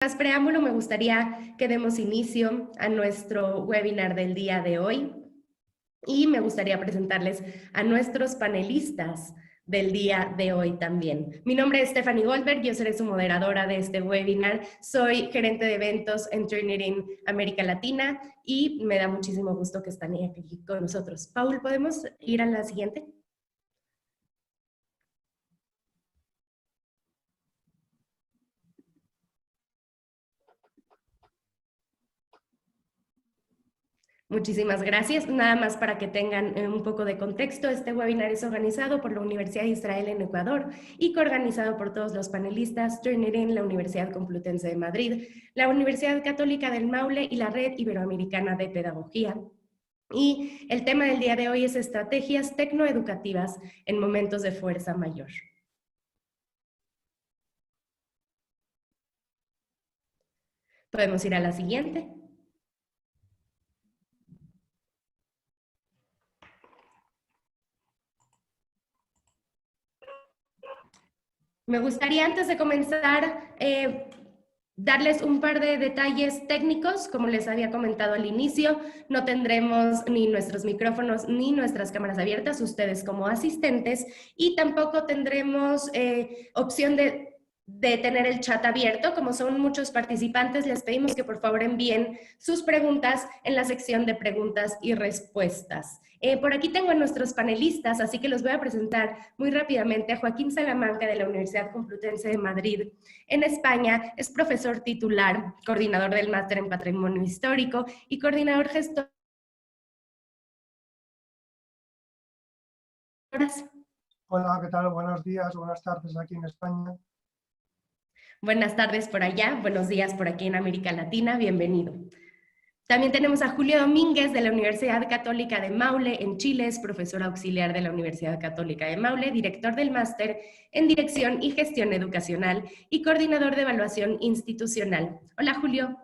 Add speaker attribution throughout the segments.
Speaker 1: Más preámbulo, me gustaría que demos inicio a nuestro webinar del día de hoy y me gustaría presentarles a nuestros panelistas del día de hoy también. Mi nombre es Stephanie Goldberg, yo seré su moderadora de este webinar. Soy gerente de eventos en Turnitin América Latina y me da muchísimo gusto que estén aquí con nosotros. Paul, ¿podemos ir a la siguiente? Muchísimas gracias. Nada más para que tengan un poco de contexto, este webinar es organizado por la Universidad de Israel en Ecuador y coorganizado por todos los panelistas, Turnitin, la Universidad Complutense de Madrid, la Universidad Católica del Maule y la Red Iberoamericana de Pedagogía. Y el tema del día de hoy es estrategias tecnoeducativas en momentos de fuerza mayor. Podemos ir a la siguiente. Me gustaría, antes de comenzar, darles un par de detalles técnicos. Como les había comentado al inicio, no tendremos ni nuestros micrófonos ni nuestras cámaras abiertas, ustedes como asistentes, y tampoco tendremos opción de tener el chat abierto. Como son muchos participantes, les pedimos que por favor envíen sus preguntas en la sección de preguntas y respuestas. Por aquí tengo a nuestros panelistas, así que los voy a presentar muy rápidamente. A Joaquín Salamanca, de la Universidad Complutense de Madrid, en España. Es profesor titular, coordinador del máster en Patrimonio Histórico y coordinador gestor.
Speaker 2: Hola, ¿qué tal? Buenos días, buenas tardes aquí en España.
Speaker 1: Buenas tardes por allá, buenos días por aquí en América Latina, bienvenido. También tenemos a Julio Domínguez, de la Universidad Católica de Maule en Chile, es profesor auxiliar de la Universidad Católica de Maule, director del máster en Dirección y Gestión Educacional y coordinador de evaluación institucional. Hola, Julio.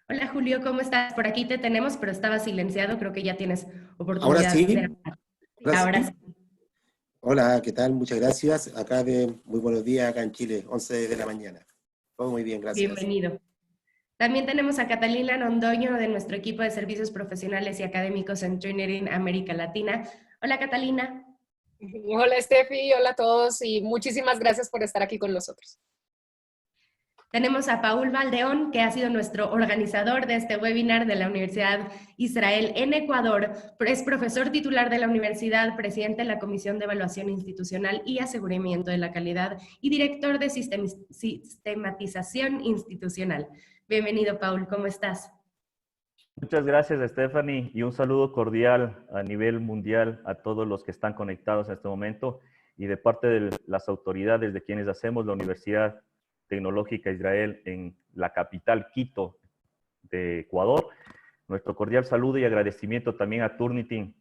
Speaker 1: Hola, Julio, ¿cómo estás? Por aquí te tenemos, pero estaba silenciado, creo que ya tienes oportunidad.
Speaker 3: Ahora sí.
Speaker 1: de hablar. Ahora sí.
Speaker 3: Hola, ¿qué tal? Muchas gracias. Acá muy buenos días acá en Chile, 11 de la mañana. Todo muy bien, gracias.
Speaker 1: Bienvenido. También tenemos a Catalina Londoño de nuestro equipo de servicios profesionales y académicos en Turnitin América Latina. Hola, Catalina.
Speaker 4: Hola, Steffi, hola a todos y muchísimas gracias por estar aquí con nosotros.
Speaker 1: Tenemos a Paul Valdeón, que ha sido nuestro organizador de este webinar de la Universidad Israel en Ecuador. Es profesor titular de la universidad, presidente de la Comisión de Evaluación Institucional y Aseguramiento de la Calidad y director de Sistematización Institucional. Bienvenido, Paul, ¿cómo estás?
Speaker 5: Muchas gracias, Stephanie, y un saludo cordial a nivel mundial a todos los que están conectados en este momento y de parte de las autoridades de quienes hacemos la Universidad Tecnológica Israel en la capital Quito de Ecuador. Nuestro cordial saludo y agradecimiento también a Turnitin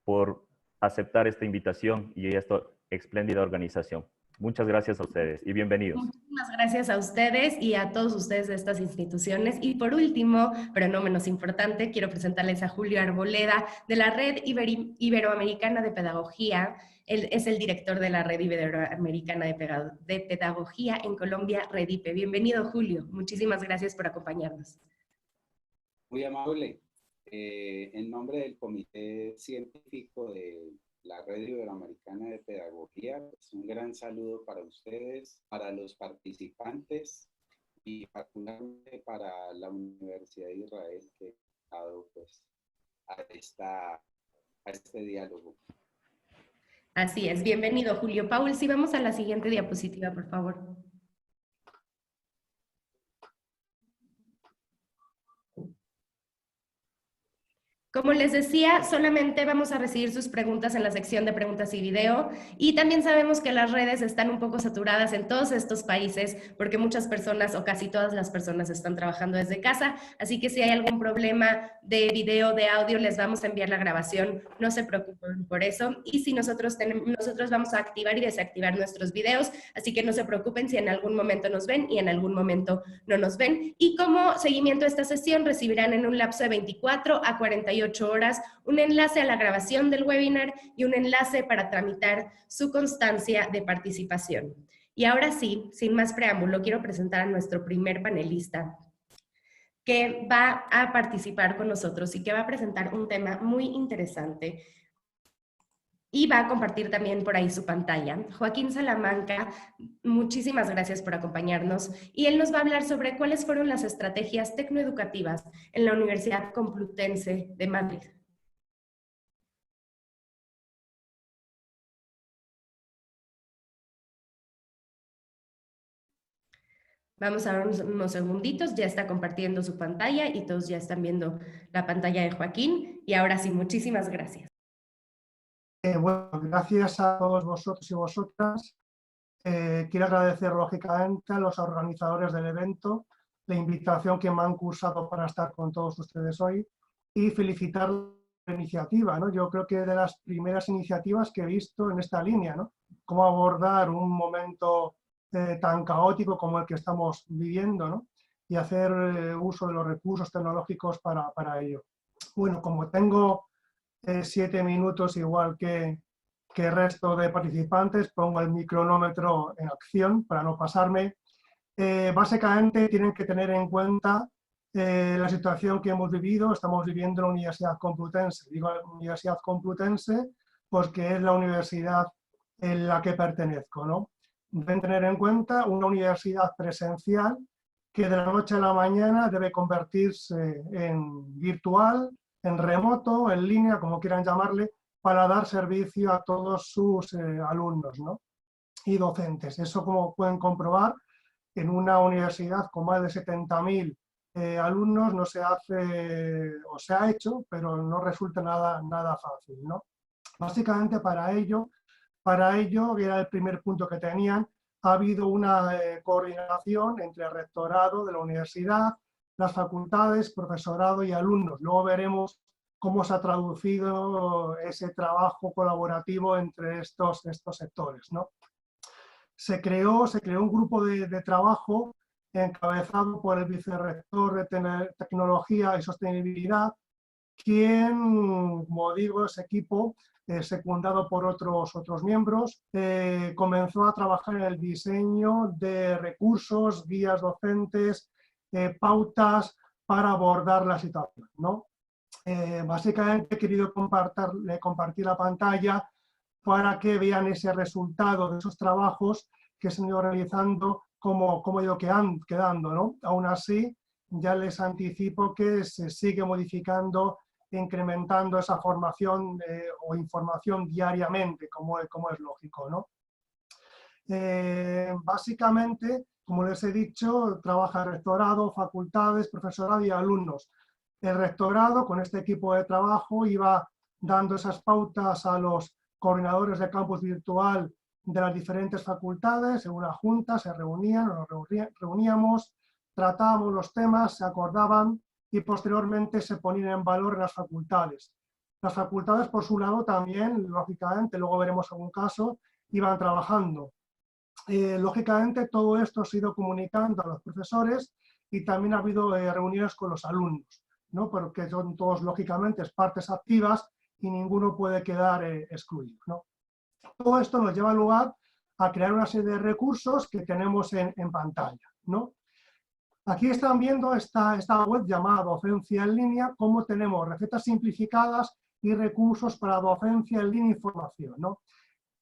Speaker 5: por aceptar esta invitación y esta espléndida organización. Muchas gracias a ustedes y bienvenidos.
Speaker 1: Muchísimas gracias a ustedes y a todos ustedes de estas instituciones. Y por último, pero no menos importante, quiero presentarles a Julio Arboleda de la Red Iberoamericana de Pedagogía. Él es el director de la Red Iberoamericana de Pedagogía en Colombia, REDIPE. Bienvenido, Julio. Muchísimas gracias por acompañarnos.
Speaker 6: Muy amable. En nombre del Comité Científico de la Red Iberoamericana de Pedagogía, pues un gran saludo para ustedes, para los participantes y particularmente para la Universidad de Israel que ha dado pues, a este diálogo.
Speaker 1: Así es, bienvenido, Julio. Paul, si vamos a la siguiente diapositiva, por favor. Como les decía, solamente vamos a recibir sus preguntas en la sección de preguntas y video, y también sabemos que las redes están un poco saturadas en todos estos países porque muchas personas o casi todas las personas están trabajando desde casa, así que si hay algún problema de video, de audio, les vamos a enviar la grabación, no se preocupen por eso, y si nosotros vamos a activar y desactivar nuestros videos, así que no se preocupen si en algún momento nos ven y en algún momento no nos ven, y como seguimiento a esta sesión recibirán en un lapso de 24 a 48 48 horas un enlace a la grabación del webinar y un enlace para tramitar su constancia de participación. Y ahora sí, sin más preámbulo, quiero presentar a nuestro primer panelista, que va a participar con nosotros y que va a presentar un tema muy interesante y va a compartir también por ahí su pantalla. Joaquín Salamanca, muchísimas gracias por acompañarnos y él nos va a hablar sobre cuáles fueron las estrategias tecnoeducativas en la Universidad Complutense de Madrid. Vamos a ver unos segunditos, ya está compartiendo su pantalla y todos ya están viendo la pantalla de Joaquín. Y ahora sí, muchísimas gracias.
Speaker 2: Bueno, gracias a todos vosotros y vosotras. Quiero agradecer lógicamente a los organizadores del evento la invitación que me han cursado para estar con todos ustedes hoy y felicitar la iniciativa, ¿no? Yo creo que de las primeras iniciativas que he visto en esta línea, ¿no? Cómo abordar un momento tan caótico como el que estamos viviendo, ¿no? Y hacer uso de los recursos tecnológicos para ello. Bueno, como tengo 7 minutos igual que el resto de participantes, pongo el micronómetro en acción para no pasarme. Básicamente tienen que tener en cuenta la situación que hemos vivido. Estamos viviendo en la Universidad Complutense. Digo Universidad Complutense porque es la universidad en la que pertenezco, ¿no? Deben tener en cuenta una universidad presencial que de la noche a la mañana debe convertirse en virtual, en remoto, en línea, como quieran llamarle, para dar servicio a todos sus alumnos, ¿no? Y docentes. Eso, como pueden comprobar, en una universidad con más de 70.000 alumnos no se hace, o se ha hecho, pero no resulta nada fácil, ¿no? Básicamente para ello, que era el primer punto que tenían, ha habido una coordinación entre el rectorado de la universidad, las facultades, profesorado y alumnos. Luego veremos cómo se ha traducido ese trabajo colaborativo entre estos sectores, ¿no? Se creó un grupo de trabajo encabezado por el vicerrector de Tecnología y Sostenibilidad, quien, como digo, ese equipo, secundado por otros miembros, comenzó a trabajar en el diseño de recursos, guías docentes, pautas para abordar la situación, ¿no? Básicamente he querido compartir la pantalla para que vean ese resultado de esos trabajos que se han ido realizando, como ha ido quedando, ¿no? Aún así, ya les anticipo que se sigue modificando, incrementando esa formación o información diariamente, como es lógico, ¿no? Básicamente, como les he dicho, trabaja el rectorado, facultades, profesorado y alumnos. El rectorado, con este equipo de trabajo, iba dando esas pautas a los coordinadores de campus virtual de las diferentes facultades. En una junta se reunían, nos reuníamos, tratábamos los temas, se acordaban y posteriormente se ponían en valor en las facultades. Las facultades, por su lado, también, lógicamente, luego veremos algún caso, iban trabajando. Lógicamente, todo esto se ha ido comunicando a los profesores y también ha habido reuniones con los alumnos, ¿no? Porque son todos, lógicamente, partes activas y ninguno puede quedar excluido, ¿no? Todo esto nos lleva lugar a crear una serie de recursos que tenemos en pantalla, ¿no? Aquí están viendo esta web llamada Docencia en Línea, cómo tenemos recetas simplificadas y recursos para docencia en línea y formación, ¿no?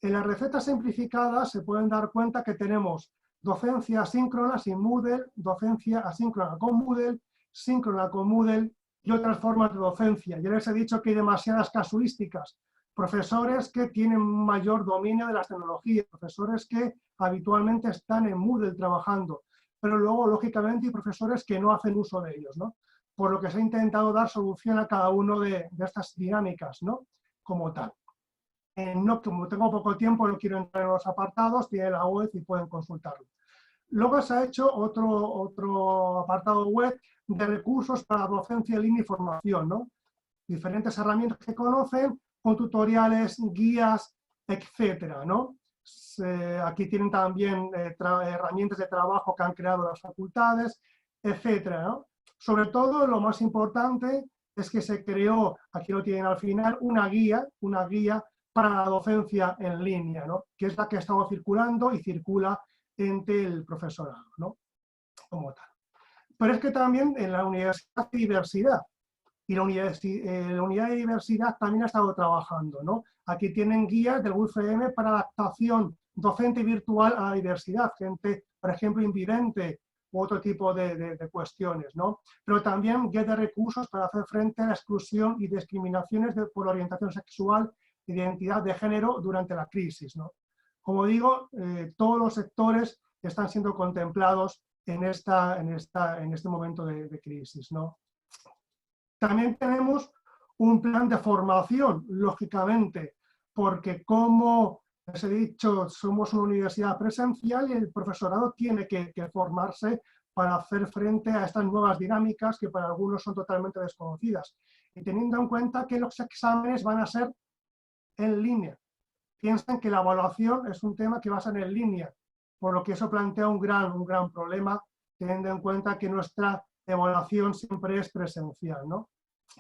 Speaker 2: En las recetas simplificadas se pueden dar cuenta que tenemos docencia asíncrona sin Moodle, docencia asíncrona con Moodle, síncrona con Moodle y otras formas de docencia. Yo les he dicho que hay demasiadas casuísticas. Profesores que tienen mayor dominio de las tecnologías, profesores que habitualmente están en Moodle trabajando, pero luego, lógicamente, hay profesores que no hacen uso de ellos, ¿no? Por lo que se ha intentado dar solución a cada uno de estas dinámicas, ¿no? Como tal. Como tengo poco tiempo, no quiero entrar en los apartados, tiene la web y pueden consultarlo. Luego se ha hecho otro apartado web de recursos para docencia en línea y formación, ¿no? Diferentes herramientas que conocen, con tutoriales, guías, etcétera, ¿no? Aquí tienen también herramientas de trabajo que han creado las facultades, etcétera, ¿no? Sobre todo, lo más importante es que se creó, aquí lo tienen al final, una guía para la docencia en línea, ¿no? Que es la que ha estado circulando y circula entre el profesorado, ¿no? Como tal. Pero es que también en la universidad hay diversidad, y la unidad de diversidad también ha estado trabajando, ¿no? Aquí tienen guías del UCM para adaptación docente y virtual a la diversidad, gente, por ejemplo, invidente u otro tipo de cuestiones, ¿no? Pero también guías de recursos para hacer frente a la exclusión y discriminaciones por orientación sexual e identidad de género durante la crisis, ¿no? Como digo, todos los sectores están siendo contemplados en este momento de crisis, ¿no? También tenemos un plan de formación, lógicamente, porque como les he dicho, somos una universidad presencial y el profesorado tiene que formarse para hacer frente a estas nuevas dinámicas que para algunos son totalmente desconocidas. Y teniendo en cuenta que los exámenes van a ser en línea. Piensen que la evaluación es un tema que va a ser en línea, por lo que eso plantea un gran problema, teniendo en cuenta que nuestra evaluación siempre es presencial, ¿no?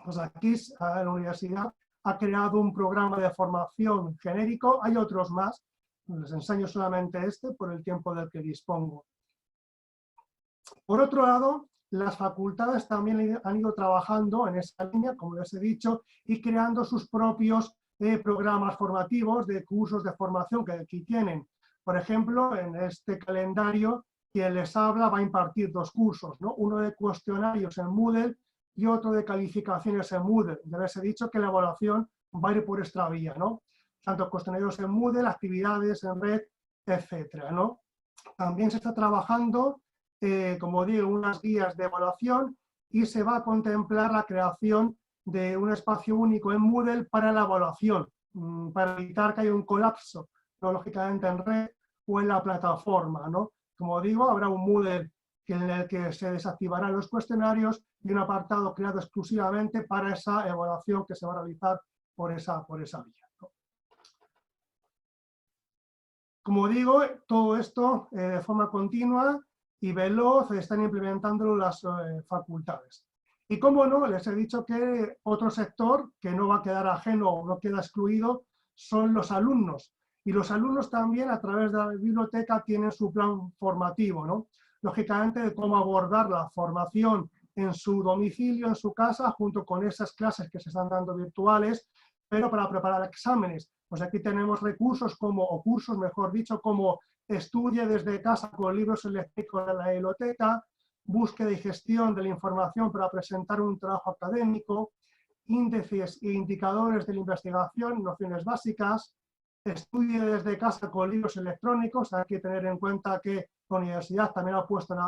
Speaker 2: Pues aquí la universidad ha creado un programa de formación genérico, hay otros más, les enseño solamente este por el tiempo del que dispongo. Por otro lado, las facultades también han ido trabajando en esa línea, como les he dicho, y creando sus propios programas formativos de cursos de formación que aquí tienen. Por ejemplo, en este calendario, quien les habla va a impartir 2 cursos, ¿no? Uno de cuestionarios en Moodle y otro de calificaciones en Moodle. Ya les he dicho que la evaluación va a ir por esta vía, ¿no? Tanto cuestionarios en Moodle, actividades en red, etcétera, ¿no? También se está trabajando, como digo, unas guías de evaluación y se va a contemplar la creación de un espacio único en Moodle para la evaluación, para evitar que haya un colapso, ¿no? Lógicamente en red o en la plataforma, ¿no? Como digo, habrá un Moodle en el que se desactivarán los cuestionarios y un apartado creado exclusivamente para esa evaluación que se va a realizar por esa vía, ¿no? Como digo, todo esto de forma continua y veloz están implementándolo las facultades. Y como no, les he dicho que otro sector que no va a quedar ajeno o no queda excluido son los alumnos. Y los alumnos también a través de la biblioteca tienen su plan formativo, ¿no? Lógicamente de cómo abordar la formación en su domicilio, en su casa, junto con esas clases que se están dando virtuales, pero para preparar exámenes. Pues aquí tenemos recursos o cursos, mejor dicho, como estudie desde casa con libros electrónicos de la biblioteca, búsqueda y gestión de la información para presentar un trabajo académico, índices e indicadores de la investigación, nociones básicas, estudie desde casa con libros electrónicos. Hay que tener en cuenta que la universidad también ha puesto en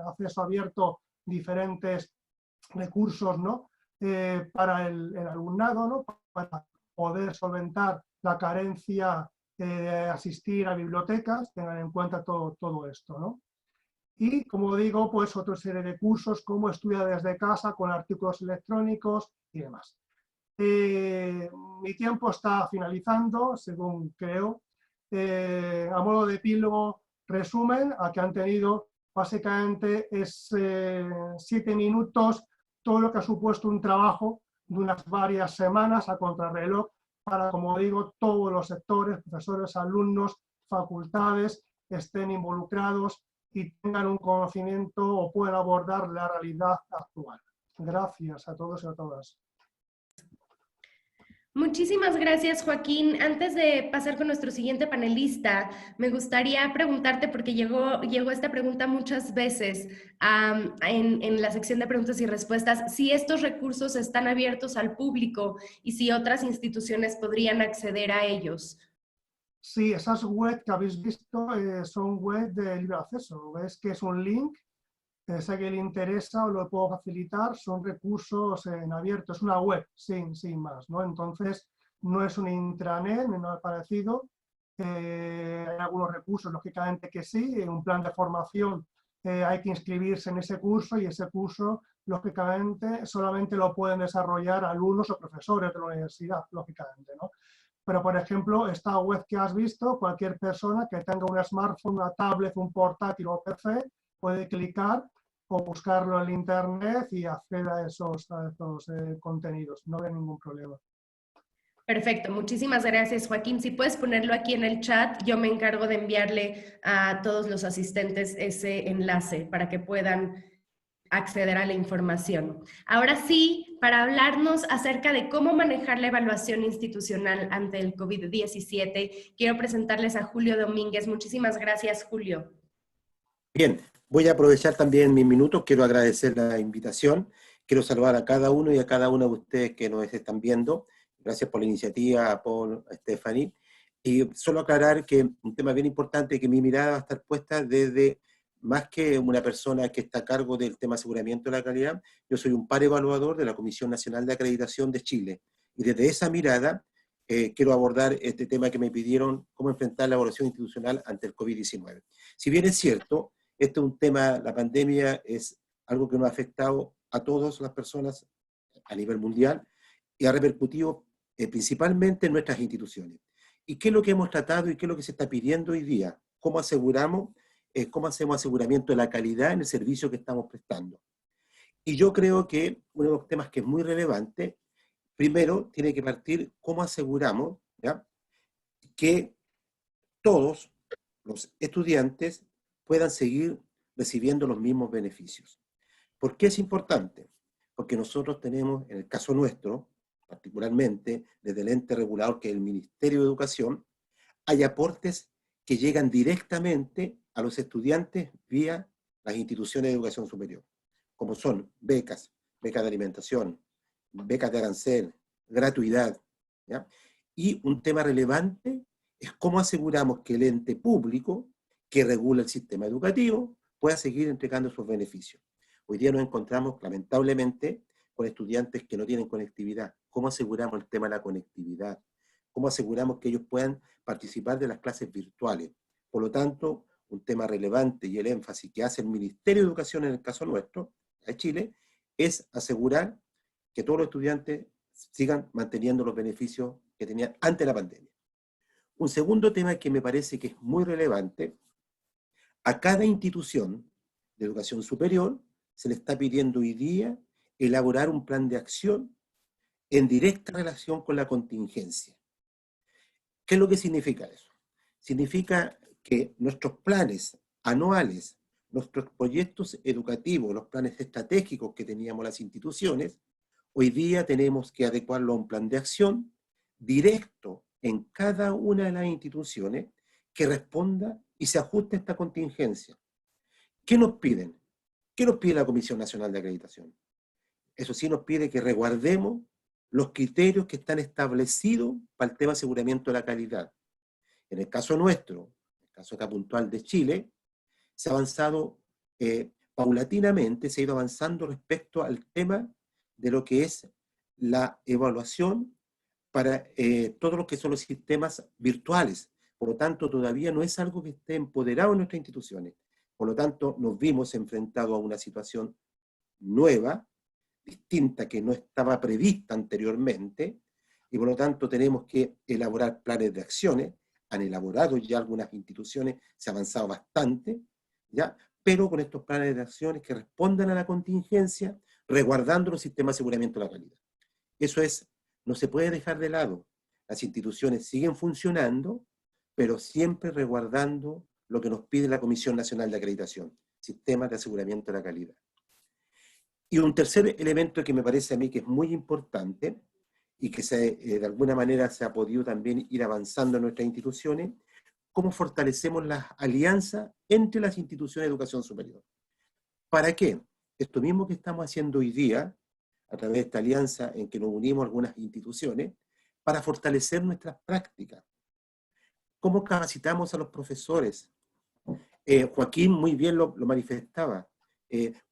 Speaker 2: acceso abierto diferentes recursos, ¿no? Para el alumnado, ¿no? Para poder solventar la carencia de asistir a bibliotecas, tengan en cuenta todo esto, ¿no? Y, como digo, pues otra serie de cursos como estudia desde casa con artículos electrónicos y demás. Mi tiempo está finalizando, según creo. A modo de epílogo, resumen, a que han tenido básicamente es 7 minutos, todo lo que ha supuesto un trabajo de unas varias semanas a contrarreloj para, como digo, todos los sectores, profesores, alumnos, facultades, estén involucrados y tengan un conocimiento o puedan abordar la realidad actual. Gracias a todos y a todas.
Speaker 1: Muchísimas gracias, Joaquín. Antes de pasar con nuestro siguiente panelista, me gustaría preguntarte, porque llegó esta pregunta muchas veces en la sección de preguntas y respuestas, si estos recursos están abiertos al público y si otras instituciones podrían acceder a ellos.
Speaker 2: Sí, esas webs que habéis visto son webs de libre acceso. Ves que es un link, si a alguien le interesa o lo puedo facilitar, son recursos en abierto, es una web sin más, ¿no? Entonces, no es un intranet, ni nada parecido. Hay algunos recursos, lógicamente que sí, en un plan de formación hay que inscribirse en ese curso y ese curso, lógicamente, solamente lo pueden desarrollar alumnos o profesores de la universidad, lógicamente, ¿no? Pero, por ejemplo, esta web que has visto, cualquier persona que tenga un smartphone, una tablet, un portátil o PC, puede clicar o buscarlo en internet y acceda a esos contenidos. No hay ningún problema.
Speaker 1: Perfecto, muchísimas gracias, Joaquín. Si puedes ponerlo aquí en el chat, yo me encargo de enviarle a todos los asistentes ese enlace para que puedan acceder a la información. Ahora sí, para hablarnos acerca de cómo manejar la evaluación institucional ante el COVID-17, quiero presentarles a Julio Domínguez. Muchísimas gracias, Julio.
Speaker 3: Bien, voy a aprovechar también mis minutos. Quiero agradecer la invitación. Quiero saludar a cada uno y a cada una de ustedes que nos están viendo. Gracias por la iniciativa, a Paul, a Stephanie. Y solo aclarar que un tema bien importante, que mi mirada va a estar puesta desde, más que una persona que está a cargo del tema aseguramiento de la calidad, yo soy un par evaluador de la Comisión Nacional de Acreditación de Chile. Y desde esa mirada quiero abordar este tema que me pidieron, cómo enfrentar la evaluación institucional ante el COVID-19. Si bien es cierto, este es un tema, la pandemia es algo que nos ha afectado a todas las personas a nivel mundial y ha repercutido principalmente en nuestras instituciones. ¿Y qué es lo que hemos tratado y qué es lo que se está pidiendo hoy día? ¿Cómo aseguramos, cómo hacemos aseguramiento de la calidad en el servicio que estamos prestando? Y yo creo que uno de los temas que es muy relevante, primero tiene que partir cómo aseguramos, ¿ya?, que todos los estudiantes puedan seguir recibiendo los mismos beneficios. ¿Por qué es importante? Porque nosotros tenemos, en el caso nuestro, particularmente desde el ente regulador que es el Ministerio de Educación, hay aportes que llegan directamente a los estudiantes vía las instituciones de educación superior, como son becas, becas de alimentación, becas de arancel, gratuidad, ¿ya? Y un tema relevante es cómo aseguramos que el ente público que regula el sistema educativo pueda seguir entregando sus beneficios. Hoy día nos encontramos, lamentablemente, con estudiantes que no tienen conectividad. ¿Cómo aseguramos el tema de la conectividad? ¿Cómo aseguramos que ellos puedan participar de las clases virtuales? Por lo tanto, un tema relevante y el énfasis que hace el Ministerio de Educación en el caso nuestro, de Chile, es asegurar que todos los estudiantes sigan manteniendo los beneficios que tenían antes de la pandemia. Un segundo tema que me parece que es muy relevante, a cada institución de educación superior se le está pidiendo hoy día elaborar un plan de acción en directa relación con la contingencia. ¿Qué es lo que significa eso? Significa que nuestros planes anuales, nuestros proyectos educativos, los planes estratégicos que teníamos las instituciones, hoy día tenemos que adecuarlo a un plan de acción directo en cada una de las instituciones que responda y se ajuste a esta contingencia. ¿Qué nos piden? ¿Qué nos pide la Comisión Nacional de Acreditación? Eso sí nos pide que resguardemos los criterios que están establecidos para el tema de aseguramiento de la calidad. En el caso nuestro, en el caso acá puntual de Chile, se ha avanzado paulatinamente, se ha ido avanzando respecto al tema de lo que es la evaluación para todo lo que son los sistemas virtuales. Por lo tanto, todavía no es algo que esté empoderado en nuestras instituciones. Por lo tanto, nos vimos enfrentados a una situación nueva, distinta, que no estaba prevista anteriormente, y por lo tanto tenemos que elaborar planes de acciones. Han elaborado ya algunas instituciones, se ha avanzado bastante, ¿ya? Pero con estos planes de acciones que respondan a la contingencia, resguardando los sistemas de aseguramiento de la calidad. Eso es, no se puede dejar de lado. Las instituciones siguen funcionando, pero siempre resguardando lo que nos pide la Comisión Nacional de Acreditación, sistemas de aseguramiento de la calidad. Y un tercer elemento que me parece a mí que es muy importante y que de alguna manera se ha podido también ir avanzando en nuestras instituciones, cómo fortalecemos las alianzas entre las instituciones de educación superior. ¿Para qué? Esto mismo que estamos haciendo hoy día, a través de esta alianza en que nos unimos algunas instituciones, para fortalecer nuestras prácticas. ¿Cómo capacitamos a los profesores? Joaquín muy bien lo manifestaba.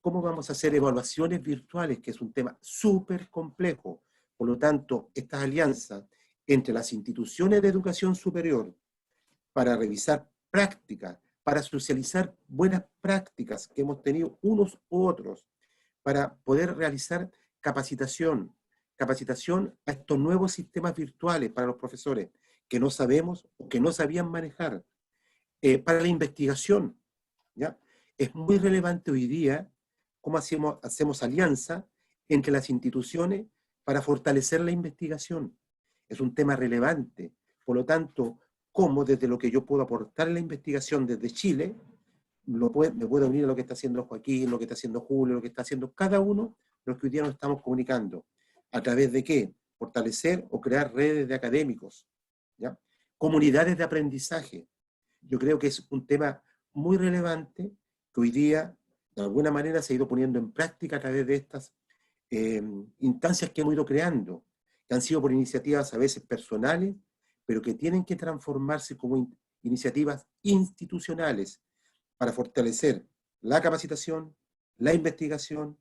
Speaker 3: ¿Cómo vamos a hacer evaluaciones virtuales? Que es un tema súper complejo. Por lo tanto, estas alianzas entre las instituciones de educación superior para revisar prácticas, para socializar buenas prácticas que hemos tenido unos u otros, para poder realizar capacitación a estos nuevos sistemas virtuales para los profesores que no sabemos o que no sabían manejar, para la investigación, ¿ya? Es muy relevante hoy día cómo hacemos alianza entre las instituciones para fortalecer la investigación. Es un tema relevante. Por lo tanto, cómo desde lo que yo puedo aportar en la investigación desde Chile, me puedo unir a lo que está haciendo Joaquín, lo que está haciendo Julio, lo que está haciendo cada uno de los que hoy día nos estamos comunicando. ¿A través de qué? Fortalecer o crear redes de académicos, ¿ya? Comunidades de aprendizaje. Yo creo que es un tema muy relevante que hoy día, de alguna manera, se ha ido poniendo en práctica a través de estas instancias que hemos ido creando, que han sido por iniciativas a veces personales, pero que tienen que transformarse como iniciativas institucionales para fortalecer la capacitación, la investigación,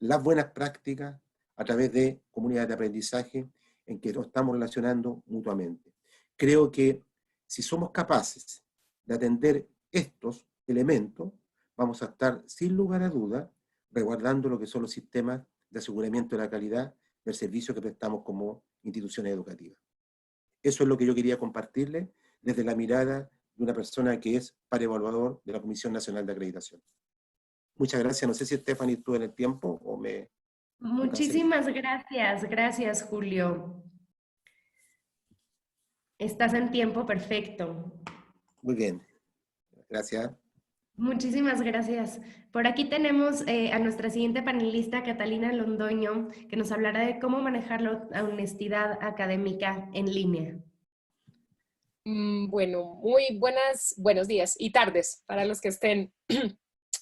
Speaker 3: las buenas prácticas a través de comunidades de aprendizaje en que nos estamos relacionando mutuamente. Creo que si somos capaces de atender estos elementos, vamos a estar sin lugar a duda resguardando lo que son los sistemas de aseguramiento de la calidad del servicio que prestamos como instituciones educativas. Eso es lo que yo quería compartirles desde la mirada de una persona que es parevaluador de la Comisión Nacional de Acreditación. Muchas gracias. No sé si Stephanie estuvo en el tiempo o me...
Speaker 1: Muchísimas gracias. Gracias, Julio. Estás en tiempo perfecto.
Speaker 3: Muy bien. Gracias.
Speaker 1: Muchísimas gracias. Por aquí tenemos a nuestra siguiente panelista, Catalina Londoño, que nos hablará de cómo manejar la honestidad académica en línea.
Speaker 4: Bueno, muy buenos días y tardes para los que estén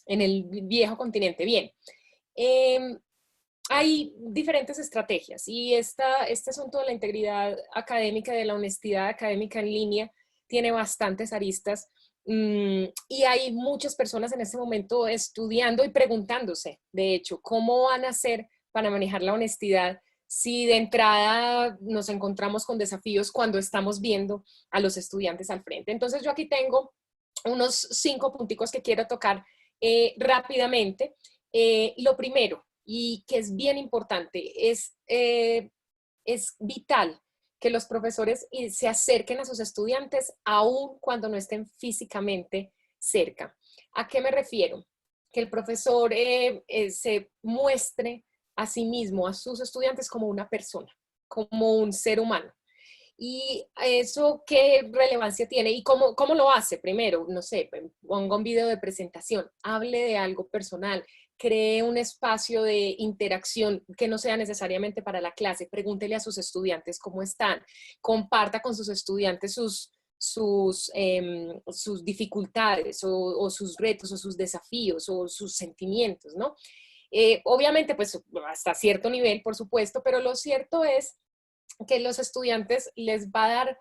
Speaker 4: en el viejo continente. Bien, hay diferentes estrategias y este asunto de la integridad académica, de la honestidad académica en línea, tiene bastantes aristas. Y hay muchas personas en este momento estudiando y preguntándose, de hecho, cómo van a hacer para manejar la honestidad si de entrada nos encontramos con desafíos cuando estamos viendo a los estudiantes al frente. Entonces yo aquí tengo unos 5 punticos que quiero tocar rápidamente. Lo primero, y que es bien importante, es vital que los profesores se acerquen a sus estudiantes aun cuando no estén físicamente cerca. ¿A qué me refiero? Que el profesor se muestre a sí mismo, a sus estudiantes como una persona, como un ser humano. ¿Y eso qué relevancia tiene? ¿Y cómo lo hace? Primero, no sé, ponga un video de presentación, hable de algo personal, cree un espacio de interacción que no sea necesariamente para la clase, pregúntele a sus estudiantes cómo están, comparta con sus estudiantes sus dificultades o sus retos o sus desafíos o sus sentimientos, ¿no? Obviamente, pues hasta cierto nivel, por supuesto, pero lo cierto es que los estudiantes les va a dar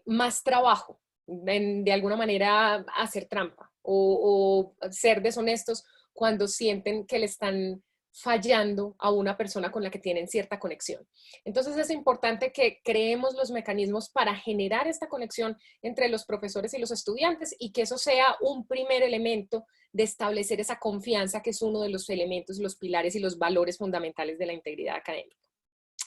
Speaker 4: más trabajo, de alguna manera hacer trampa o ser deshonestos cuando sienten que le están fallando a una persona con la que tienen cierta conexión. Entonces es importante que creemos los mecanismos para generar esta conexión entre los profesores y los estudiantes y que eso sea un primer elemento de establecer esa confianza que es uno de los elementos, los pilares y los valores fundamentales de la integridad académica.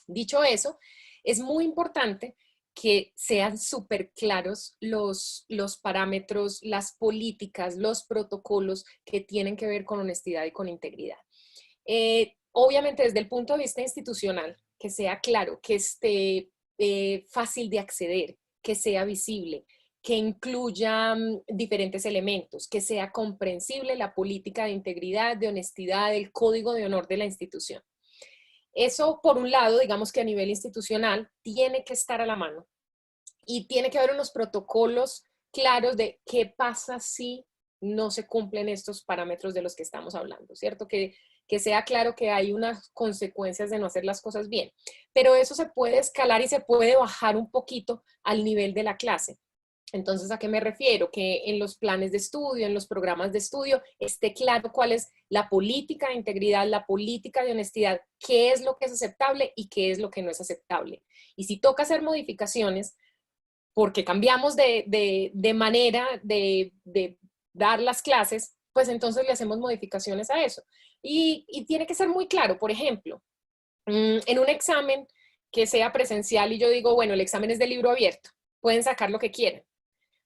Speaker 4: Dicho eso, es muy importante que sean súper claros los parámetros, las políticas, los protocolos que tienen que ver con honestidad y con integridad. Obviamente desde el punto de vista institucional, que sea claro, que esté fácil de acceder, que sea visible, que incluya diferentes elementos, que sea comprensible la política de integridad, de honestidad, el código de honor de la institución. Eso, por un lado, digamos que a nivel institucional, tiene que estar a la mano y tiene que haber unos protocolos claros de qué pasa si no se cumplen estos parámetros de los que estamos hablando, ¿cierto? Que sea claro que hay unas consecuencias de no hacer las cosas bien. Pero eso se puede escalar y se puede bajar un poquito al nivel de la clase. Entonces, ¿a qué me refiero? Que en los planes de estudio, en los programas de estudio, esté claro cuál es la política de integridad, la política de honestidad, qué es lo que es aceptable y qué es lo que no es aceptable. Y si toca hacer modificaciones, porque cambiamos de manera de dar las clases, pues entonces le hacemos modificaciones a eso. Y tiene que ser muy claro, por ejemplo, en un examen que sea presencial y yo digo, bueno, el examen es de libro abierto, pueden sacar lo que quieran.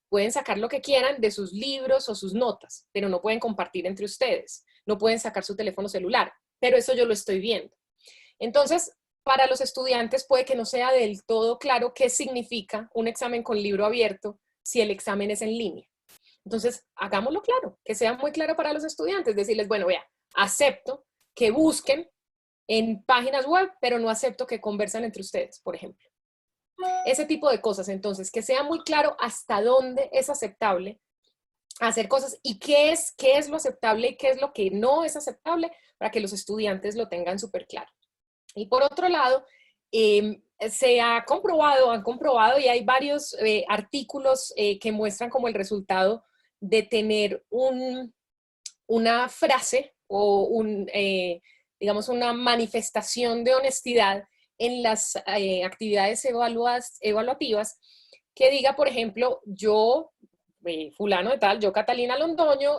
Speaker 4: Pueden sacar lo que quieran de sus libros o sus notas, pero no pueden compartir entre ustedes. no pueden sacar su teléfono celular, pero eso yo lo estoy viendo. Entonces, para los estudiantes puede que no sea del todo claro qué significa un examen con libro abierto si el examen es en línea. Entonces, hagámoslo claro, que sea muy claro para los estudiantes, decirles, bueno, vea, acepto que busquen en páginas web, pero no acepto que conversen entre ustedes, por ejemplo. Ese tipo de cosas, entonces, que sea muy claro hasta dónde es aceptable hacer cosas y qué es lo aceptable y qué es lo que no es aceptable para que los estudiantes lo tengan súper claro. Y por otro lado, se han comprobado y hay varios artículos que muestran como el resultado de tener una frase o digamos una manifestación de honestidad en las actividades evaluativas que diga, por ejemplo, yo, fulano de tal, yo Catalina Londoño,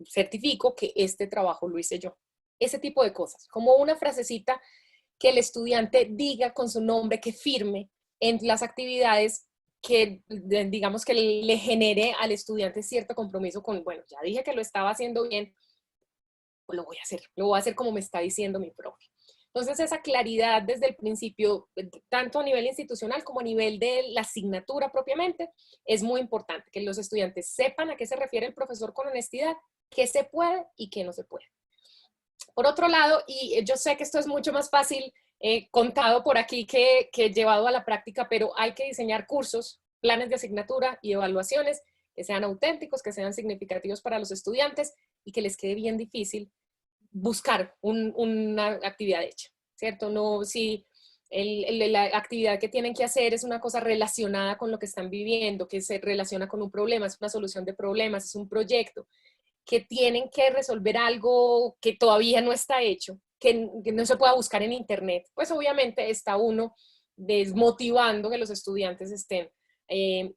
Speaker 4: certifico que este trabajo lo hice yo. Ese tipo de cosas, como una frasecita que el estudiante diga con su nombre, que firme en las actividades que, digamos, que le genere al estudiante cierto compromiso con, bueno, ya dije que lo estaba haciendo bien, pues lo voy a hacer como me está diciendo mi profe. Entonces, esa claridad desde el principio, tanto a nivel institucional como a nivel de la asignatura propiamente, es muy importante, que los estudiantes sepan a qué se refiere el profesor con honestidad, qué se puede y qué no se puede. Por otro lado, y yo sé que esto es mucho más fácil contado por aquí que llevado a la práctica, pero hay que diseñar cursos, planes de asignatura y evaluaciones que sean auténticos, que sean significativos para los estudiantes y que les quede bien difícil buscar una actividad hecha, ¿cierto? No, si la actividad que tienen que hacer es una cosa relacionada con lo que están viviendo, que se relaciona con un problema, es una solución de problemas, es un proyecto, que tienen que resolver algo que todavía no está hecho, que no se pueda buscar en internet, pues obviamente está uno desmotivando que los estudiantes estén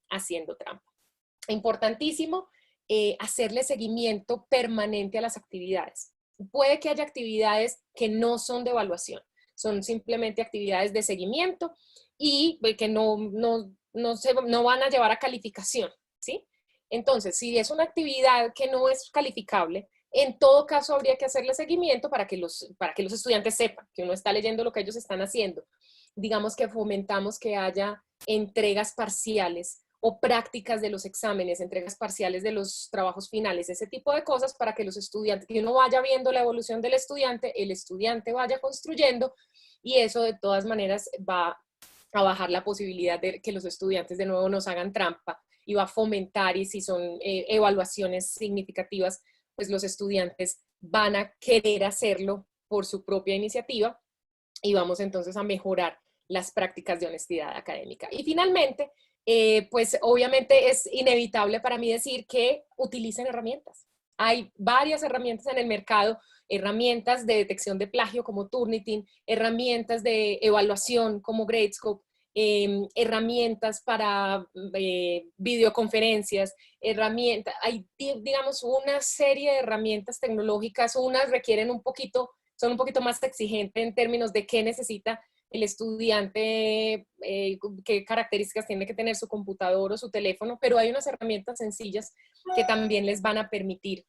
Speaker 4: haciendo trampa. Importantísimo, hacerle seguimiento permanente a las actividades. Puede que haya actividades que no son de evaluación, son simplemente actividades de seguimiento y que no van a llevar a calificación, ¿sí? Entonces, si es una actividad que no es calificable, en todo caso habría que hacerle seguimiento para que los estudiantes sepan que uno está leyendo lo que ellos están haciendo. Digamos que fomentamos que haya entregas parciales o prácticas de los exámenes, entregas parciales de los trabajos finales, ese tipo de cosas para que los estudiantes, que uno vaya viendo la evolución del estudiante, el estudiante vaya construyendo y eso de todas maneras va a bajar la posibilidad de que los estudiantes de nuevo nos hagan trampa y va a fomentar, y si son evaluaciones significativas, pues los estudiantes van a querer hacerlo por su propia iniciativa y vamos entonces a mejorar las prácticas de honestidad académica. Y finalmente, pues obviamente es inevitable para mí decir que utilicen herramientas. Hay varias herramientas en el mercado, herramientas de detección de plagio como Turnitin, herramientas de evaluación como Gradescope, herramientas para videoconferencias, hay digamos una serie de herramientas tecnológicas, unas requieren son un poquito más exigentes en términos de qué necesita el estudiante, qué características tiene que tener su computador o su teléfono, pero hay unas herramientas sencillas que también les van a permitir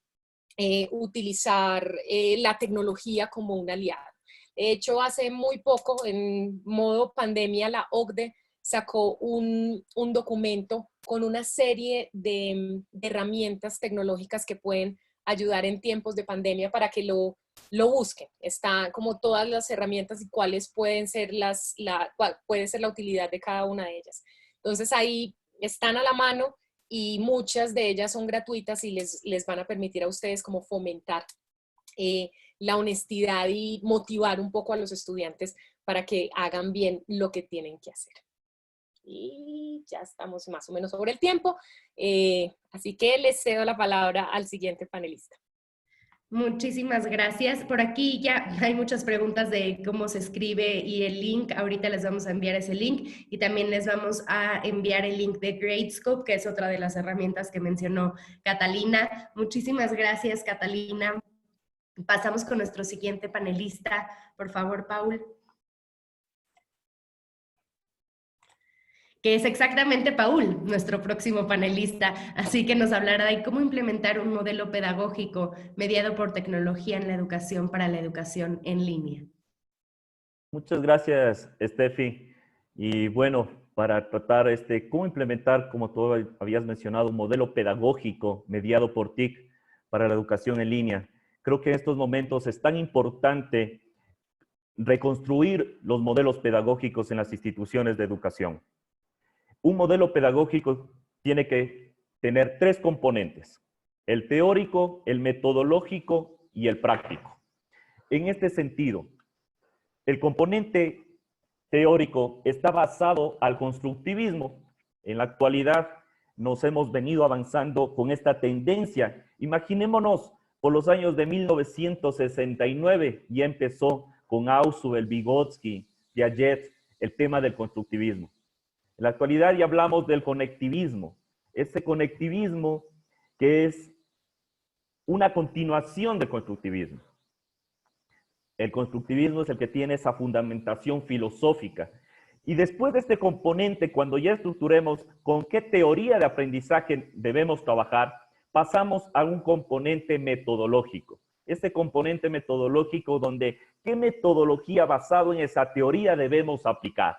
Speaker 4: utilizar la tecnología como un aliado. De hecho, hace muy poco, en modo pandemia, la OCDE sacó un documento con una serie de herramientas tecnológicas que pueden ayudar en tiempos de pandemia para que lo busquen. Está como todas las herramientas y cuáles pueden ser puede ser la utilidad de cada una de ellas. Entonces ahí están a la mano y muchas de ellas son gratuitas y les van a permitir a ustedes como fomentar la honestidad y motivar un poco a los estudiantes para que hagan bien lo que tienen que hacer. Y ya estamos más o menos sobre el tiempo, así que les cedo la palabra al siguiente panelista.
Speaker 1: Muchísimas gracias. Por aquí ya hay muchas preguntas de cómo se escribe y el link. Ahorita les vamos a enviar ese link y también les vamos a enviar el link de Gradescope, que es otra de las herramientas que mencionó Catalina. Muchísimas gracias, Catalina. Pasamos con nuestro siguiente panelista. Por favor, Paul. que es exactamente Paul, nuestro próximo panelista, así que nos hablará de cómo implementar un modelo pedagógico mediado por tecnología en la educación para la educación en línea.
Speaker 5: Muchas gracias, Steffi. Y bueno, para tratar cómo implementar, como tú habías mencionado, un modelo pedagógico mediado por TIC para la educación en línea. Creo que en estos momentos es tan importante reconstruir los modelos pedagógicos en las instituciones de educación. Un modelo pedagógico tiene que tener 3 componentes: el teórico, el metodológico y el práctico. En este sentido, el componente teórico está basado al constructivismo. En la actualidad nos hemos venido avanzando con esta tendencia. Imaginémonos, por los años de 1969 ya empezó con Ausubel, Vygotsky, Piaget, el tema del constructivismo. En la actualidad ya hablamos del conectivismo. Ese conectivismo que es una continuación del constructivismo. El constructivismo es el que tiene esa fundamentación filosófica. Y después de este componente, cuando ya estructuremos con qué teoría de aprendizaje debemos trabajar, pasamos a un componente metodológico. Este componente metodológico donde qué metodología basado en esa teoría debemos aplicar.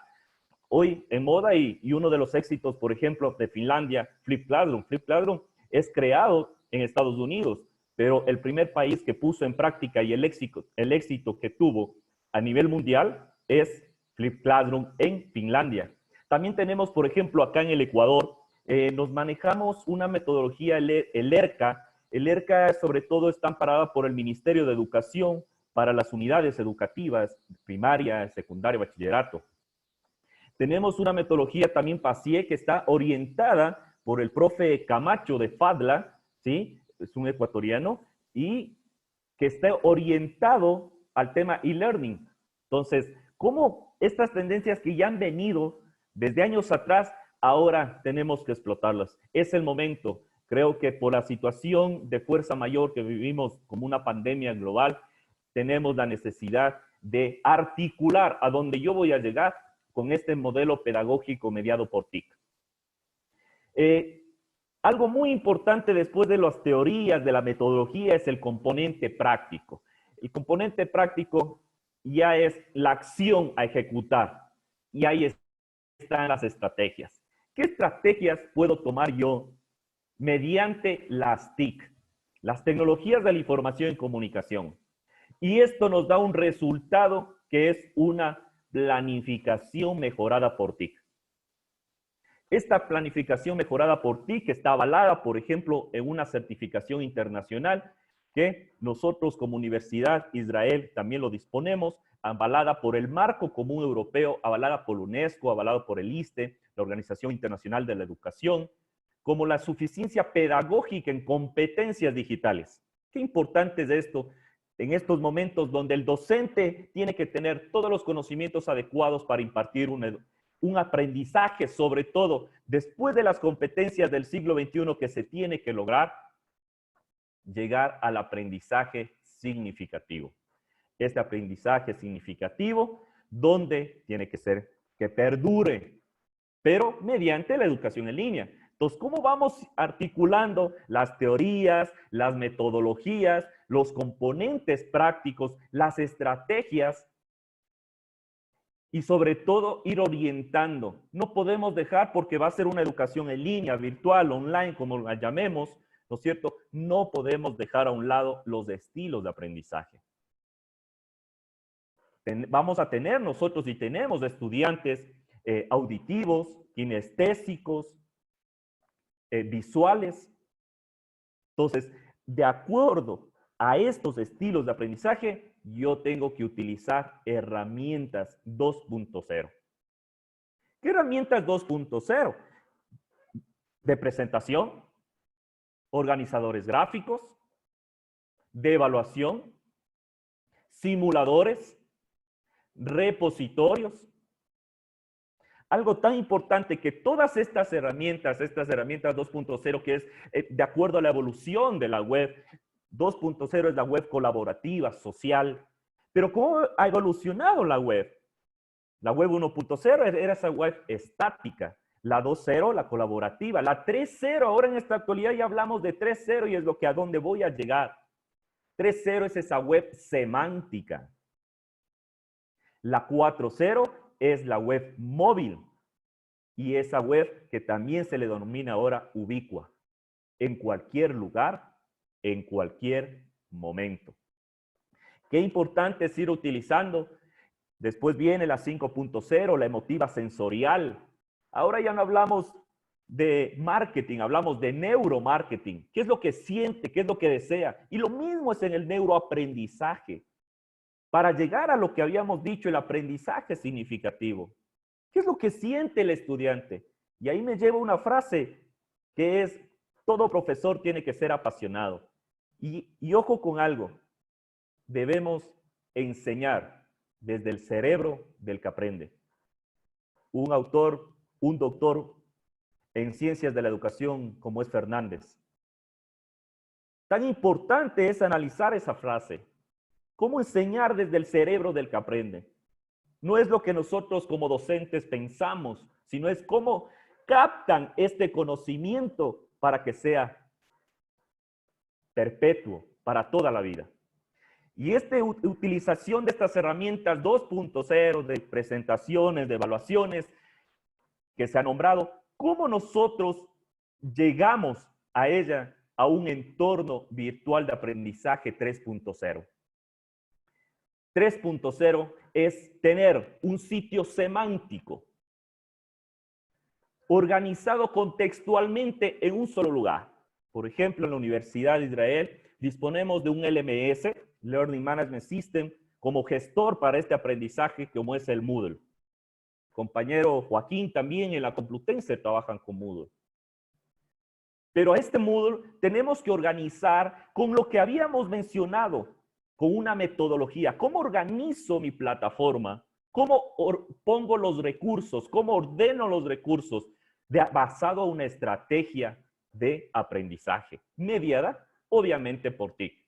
Speaker 5: Hoy en moda y uno de los éxitos, por ejemplo, de Finlandia, Flip Classroom. Flip Classroom es creado en Estados Unidos, pero el primer país que puso en práctica y el éxito que tuvo a nivel mundial es Flip Classroom en Finlandia. También tenemos, por ejemplo, acá en el Ecuador, nos manejamos una metodología, el ERCA. El ERCA sobre todo está amparada por el Ministerio de Educación para las unidades educativas, primaria, secundaria, bachillerato. Tenemos una metodología también PASIE que está orientada por el profe Camacho de FADLA, ¿sí? Es un ecuatoriano, y que está orientado al tema e-learning. Entonces, ¿cómo estas tendencias que ya han venido desde años atrás, ahora tenemos que explotarlas? Es el momento. Creo que por la situación de fuerza mayor que vivimos como una pandemia global, tenemos la necesidad de articular a donde yo voy a llegar con este modelo pedagógico mediado por TIC. Algo muy importante después de las teorías, de la metodología, es el componente práctico. El componente práctico ya es la acción a ejecutar. Y ahí están las estrategias. ¿Qué estrategias puedo tomar yo mediante las TIC? Las tecnologías de la información y comunicación. Y esto nos da un resultado que es una planificación mejorada por TIC. Esta planificación mejorada por TIC está avalada, por ejemplo, en una certificación internacional que nosotros como Universidad Israel también lo disponemos, avalada por el Marco Común Europeo, avalada por UNESCO, avalada por el ISTE, la Organización Internacional de la Educación, como la suficiencia pedagógica en competencias digitales. Qué importante es esto en estos momentos donde el docente tiene que tener todos los conocimientos adecuados para impartir un aprendizaje, sobre todo después de las competencias del siglo XXI que se tiene que lograr, llegar al aprendizaje significativo. Este aprendizaje significativo, donde tiene que ser que perdure, pero mediante la educación en línea. Entonces, ¿cómo vamos articulando las teorías, las metodologías, los componentes prácticos, las estrategias? Y sobre todo, ir orientando. No podemos dejar, porque va a ser una educación en línea, virtual, online, como la llamemos, ¿no es cierto? No podemos dejar a un lado los estilos de aprendizaje. Vamos a tener nosotros, y tenemos estudiantes auditivos, kinestésicos, visuales. Entonces, de acuerdo a estos estilos de aprendizaje, yo tengo que utilizar herramientas 2.0. ¿Qué herramientas 2.0? De presentación, organizadores gráficos, de evaluación, simuladores, repositorios. Algo tan importante que todas estas herramientas 2.0, que es de acuerdo a la evolución de la web, 2.0 es la web colaborativa, social. Pero ¿cómo ha evolucionado la web? La web 1.0 era esa web estática. La 2.0, la colaborativa. La 3.0, ahora en esta actualidad ya hablamos de 3.0 y es lo que a dónde voy a llegar. 3.0 es esa web semántica. La 4.0 es la web móvil y esa web que también se le denomina ahora ubicua. En cualquier lugar, en cualquier momento. Qué importante es ir utilizando. Después viene la 5.0, la emotiva sensorial. Ahora ya no hablamos de marketing, hablamos de neuromarketing. ¿Qué es lo que siente? ¿Qué es lo que desea? Y lo mismo es en el neuroaprendizaje. Para llegar a lo que habíamos dicho, el aprendizaje significativo. ¿Qué es lo que siente el estudiante? Y ahí me lleva una frase que es, todo profesor tiene que ser apasionado. Y ojo con algo, debemos enseñar desde el cerebro del que aprende. Un autor, un doctor en ciencias de la educación como es Fernández. Tan importante es analizar esa frase. ¿Cómo enseñar desde el cerebro del que aprende? No es lo que nosotros como docentes pensamos, sino es cómo captan este conocimiento para que sea perpetuo, para toda la vida. Y esta utilización de estas herramientas 2.0 de presentaciones, de evaluaciones que se ha nombrado, ¿cómo nosotros llegamos a ella a un entorno virtual de aprendizaje 3.0? 3.0 es tener un sitio semántico organizado contextualmente en un solo lugar. Por ejemplo, en la Universidad de Israel disponemos de un LMS, Learning Management System, como gestor para este aprendizaje como es el Moodle. Compañero Joaquín también en la Complutense trabajan con Moodle. Pero a este Moodle tenemos que organizar con lo que habíamos mencionado, con una metodología. ¿Cómo organizo mi plataforma? ¿Cómo pongo los recursos? ¿Cómo ordeno los recursos? Basado a una estrategia de aprendizaje, mediada obviamente por ti.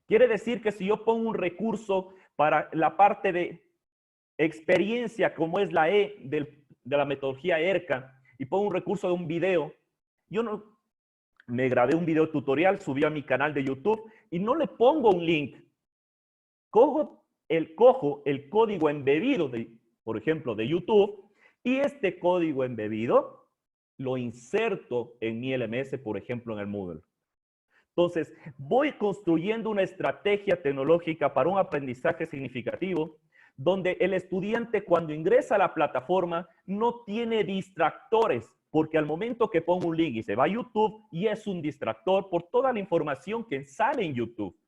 Speaker 5: Quiere decir que si yo pongo un recurso para la parte de experiencia, como es la E de la metodología ERCA, y pongo un recurso de un video, yo no me grabé un video tutorial, subí a mi canal de YouTube y no le pongo un link. Cojo el código embebido, por ejemplo, de YouTube, y este código embebido lo inserto en mi LMS, por ejemplo, en el Moodle. Entonces, voy construyendo una estrategia tecnológica para un aprendizaje significativo, donde el estudiante cuando ingresa a la plataforma no tiene distractores, porque al momento que pongo un link y se va a YouTube, y es un distractor por toda la información que sale en YouTube.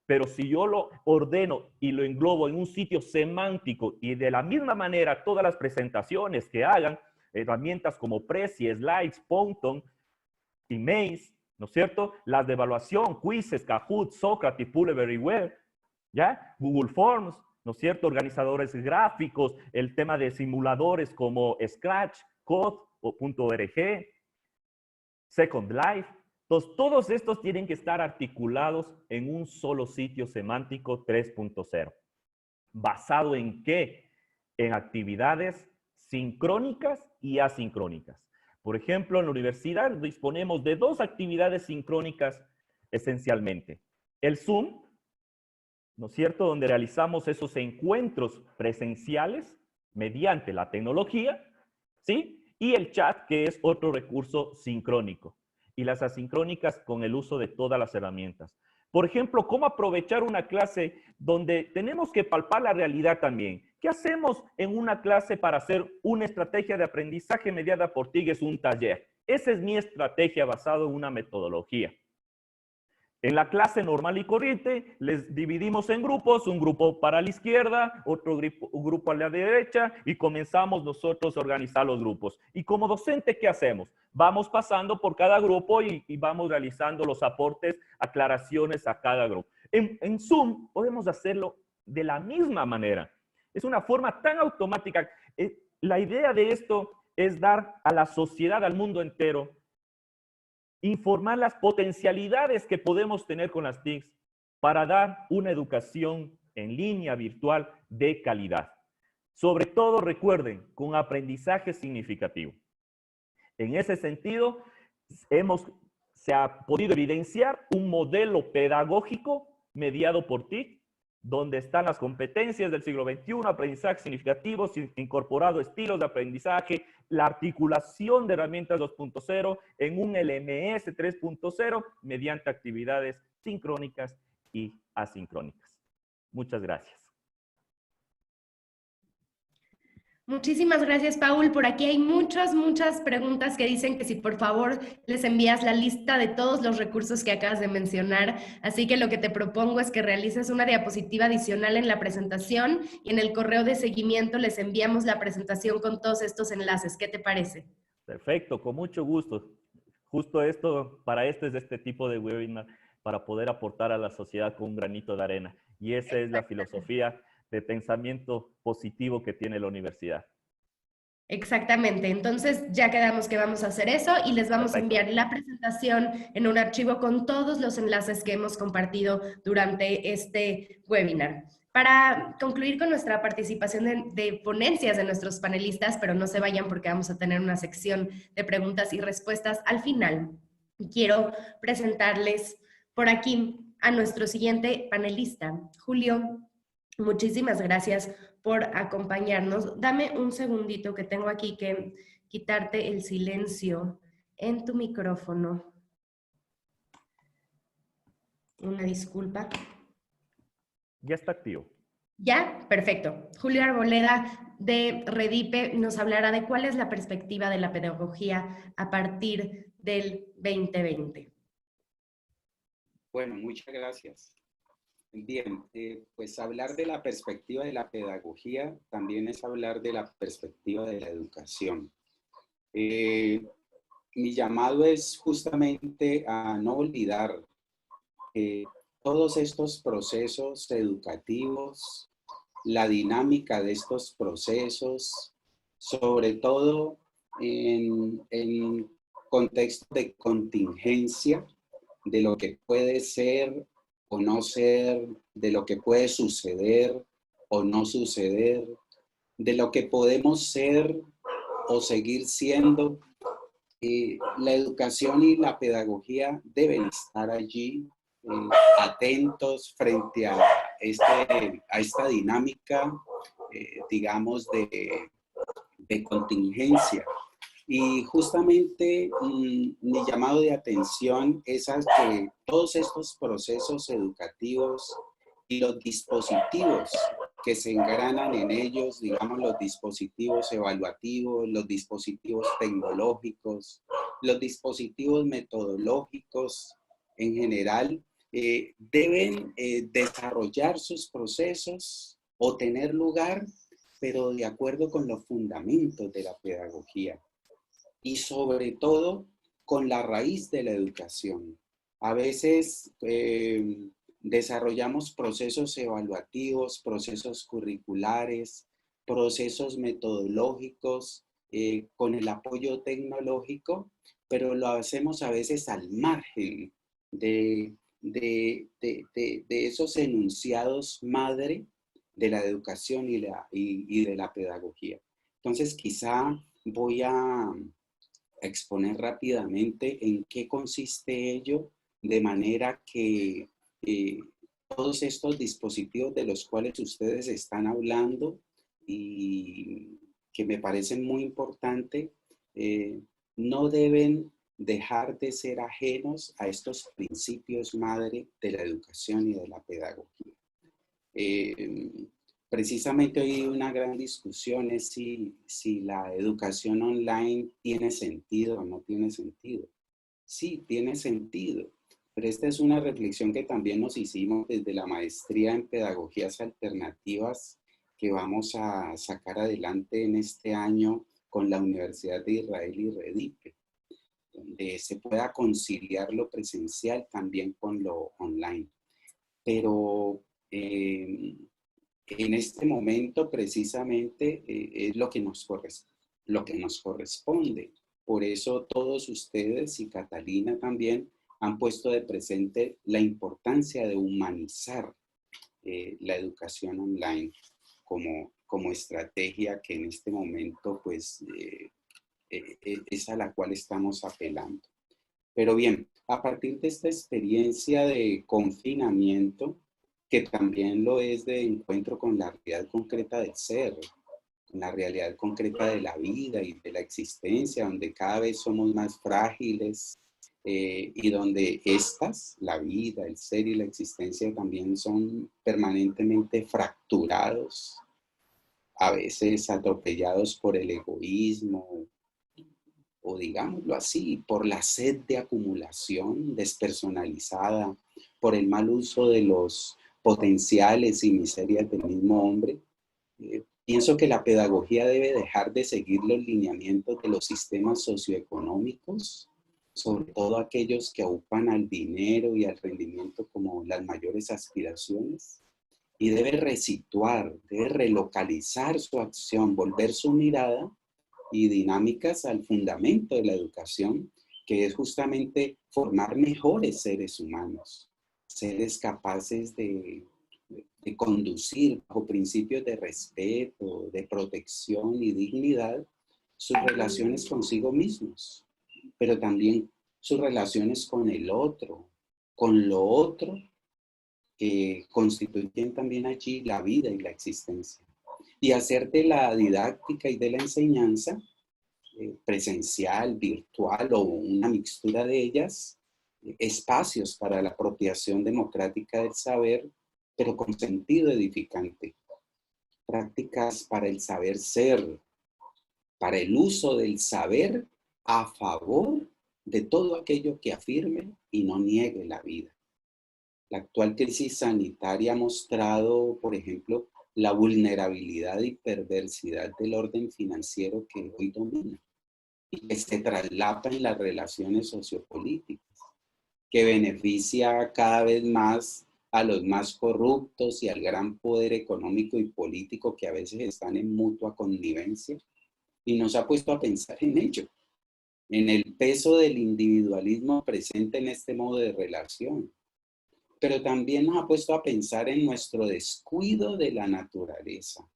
Speaker 5: Pero si yo lo ordeno y lo englobo en un sitio semántico y de la misma manera todas las presentaciones que hagan, herramientas como Prezi, Slides, Ponton y Maze, ¿no es cierto? Las de evaluación, Quizzes, Kahoot, Socrates, Pull Everywhere, ¿ya? Google Forms, ¿no es cierto? Organizadores gráficos, el tema de simuladores como Scratch, Code.org, Second Life. Entonces, todos estos tienen que estar articulados en un solo sitio semántico 3.0. ¿Basado en qué? En actividades sincrónicas y asincrónicas. Por ejemplo, en la universidad disponemos de dos actividades sincrónicas esencialmente. El Zoom, ¿no es cierto?, donde realizamos esos encuentros presenciales mediante la tecnología, ¿sí? Y el chat, que es otro recurso sincrónico. Y las asincrónicas con el uso de todas las herramientas. Por ejemplo, ¿cómo aprovechar una clase donde tenemos que palpar la realidad también? ¿Qué hacemos en una clase para hacer una estrategia de aprendizaje mediada por TIG? Es un taller. Esa es mi estrategia basada en una metodología. En la clase normal y corriente les dividimos en grupos, un grupo para la izquierda, otro grupo a la derecha y comenzamos nosotros a organizar los grupos. Y como docente, ¿qué hacemos? Vamos pasando por cada grupo y vamos realizando los aportes, aclaraciones a cada grupo. En Zoom podemos hacerlo de la misma manera. Es una forma tan automática. La idea de esto es dar a la sociedad, al mundo entero, informar las potencialidades que podemos tener con las TICs para dar una educación en línea virtual de calidad. Sobre todo, recuerden, con aprendizaje significativo. En ese sentido, se ha podido evidenciar un modelo pedagógico mediado por TIC, donde están las competencias del siglo XXI, aprendizaje significativo, incorporado estilos de aprendizaje, la articulación de herramientas 2.0 en un LMS 3.0 mediante actividades sincrónicas y asincrónicas. Muchas gracias.
Speaker 1: Muchísimas gracias, Paul. Por aquí hay muchas preguntas que dicen que si por favor les envías la lista de todos los recursos que acabas de mencionar. Así que lo que te propongo es que realices una diapositiva adicional en la presentación y en el correo de seguimiento les enviamos la presentación con todos estos enlaces. ¿Qué te parece?
Speaker 5: Perfecto, con mucho gusto. Justo esto, para esto es este tipo de webinar, para poder aportar a la sociedad con un granito de arena. Y esa es la filosofía de pensamiento positivo que tiene la universidad.
Speaker 1: Exactamente, entonces ya quedamos que vamos a hacer eso y les vamos a enviar la presentación en un archivo con todos los enlaces que hemos compartido durante este webinar. Para concluir con nuestra participación de ponencias de nuestros panelistas, pero no se vayan porque vamos a tener una sección de preguntas y respuestas al final, quiero presentarles por aquí a nuestro siguiente panelista, Julio. Muchísimas gracias por acompañarnos. Dame un segundito que tengo aquí que quitarte el silencio en tu micrófono. Una disculpa.
Speaker 5: Ya está activo.
Speaker 1: ¿Ya? Perfecto. Julio Arboleda de Redipe nos hablará de cuál es la perspectiva de la pedagogía a partir del 2020.
Speaker 6: Bueno, muchas gracias. Bien, pues hablar de la perspectiva de la pedagogía también es hablar de la perspectiva de la educación. Mi llamado es justamente a no olvidar que todos estos procesos educativos, la dinámica de estos procesos, sobre todo en contexto de contingencia, de lo que puede ser o no ser, de lo que puede suceder o no suceder, de lo que podemos ser o seguir siendo. La educación y la pedagogía deben estar allí, atentos frente a esta dinámica, digamos, de contingencia. Y justamente mi llamado de atención es a que todos estos procesos educativos y los dispositivos que se engranan en ellos, digamos los dispositivos evaluativos, los dispositivos tecnológicos, los dispositivos metodológicos en general, deben desarrollar sus procesos o tener lugar, pero de acuerdo con los fundamentos de la pedagogía. Y sobre todo con la raíz de la educación. A veces desarrollamos procesos evaluativos, procesos curriculares, procesos metodológicos con el apoyo tecnológico, pero lo hacemos a veces al margen de esos enunciados madre de la educación y de la pedagogía. Entonces quizá voy a exponer rápidamente en qué consiste ello, de manera que todos estos dispositivos de los cuales ustedes están hablando y que me parecen muy importantes, no deben dejar de ser ajenos a estos principios madre de la educación y de la pedagogía. Precisamente hoy una gran discusión es si la educación online tiene sentido o no tiene sentido. Sí, tiene sentido, pero esta es una reflexión que también nos hicimos desde la maestría en pedagogías alternativas que vamos a sacar adelante en este año con la Universidad de Israel y Redipe, donde se pueda conciliar lo presencial también con lo online. Pero en este momento precisamente es lo que nos corresponde. Por eso todos ustedes y Catalina también han puesto de presente la importancia de humanizar la educación online como estrategia que en este momento pues es a la cual estamos apelando. Pero bien, a partir de esta experiencia de confinamiento, que también lo es de encuentro con la realidad concreta del ser, con la realidad concreta de la vida y de la existencia, donde cada vez somos más frágiles, y donde estas, la vida, el ser y la existencia también son permanentemente fracturados, a veces atropellados por el egoísmo, o digámoslo así, por la sed de acumulación despersonalizada, por el mal uso de los potenciales y miserias del mismo hombre. Pienso que la pedagogía debe dejar de seguir los lineamientos de los sistemas socioeconómicos, sobre todo aquellos que aupan al dinero y al rendimiento como las mayores aspiraciones, y debe resituar, debe relocalizar su acción, volver su mirada y dinámicas al fundamento de la educación, que es justamente formar mejores seres humanos, seres capaces de conducir bajo principios de respeto, de protección y dignidad sus relaciones consigo mismos, pero también sus relaciones con el otro, con lo otro, que constituyen también allí la vida y la existencia. Y hacer de la didáctica y de la enseñanza, presencial, virtual o una mixtura de ellas, espacios para la apropiación democrática del saber, pero con sentido edificante. Prácticas para el saber ser, para el uso del saber a favor de todo aquello que afirme y no niegue la vida. La actual crisis sanitaria ha mostrado, por ejemplo, la vulnerabilidad y perversidad del orden financiero que hoy domina y que se traslapa en las relaciones sociopolíticas, que beneficia cada vez más a los más corruptos y al gran poder económico y político que a veces están en mutua connivencia, y nos ha puesto a pensar en ello, en el peso del individualismo presente en este modo de relación, pero también nos ha puesto a pensar en nuestro descuido de la naturaleza,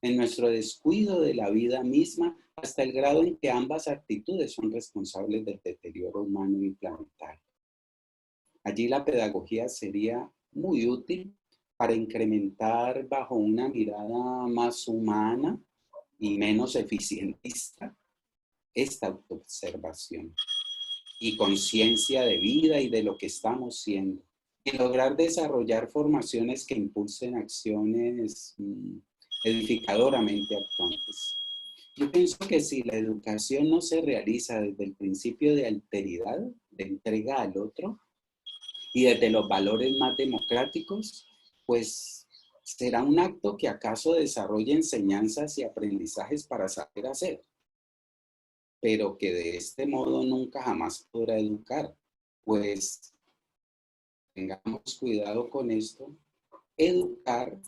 Speaker 6: en nuestro descuido de la vida misma, hasta el grado en que ambas actitudes son responsables del deterioro humano y planetario. Allí la pedagogía sería muy útil para incrementar bajo una mirada más humana y menos eficientista esta autoobservación y conciencia de vida y de lo que estamos siendo, y lograr desarrollar formaciones que impulsen acciones edificadoramente actuantes. Yo pienso que si la educación no se realiza desde el principio de alteridad, de entrega al otro, y desde los valores más democráticos, pues será un acto que acaso desarrolle enseñanzas y aprendizajes para saber hacer, pero que de este modo nunca jamás podrá educar, pues tengamos cuidado con esto. Educar,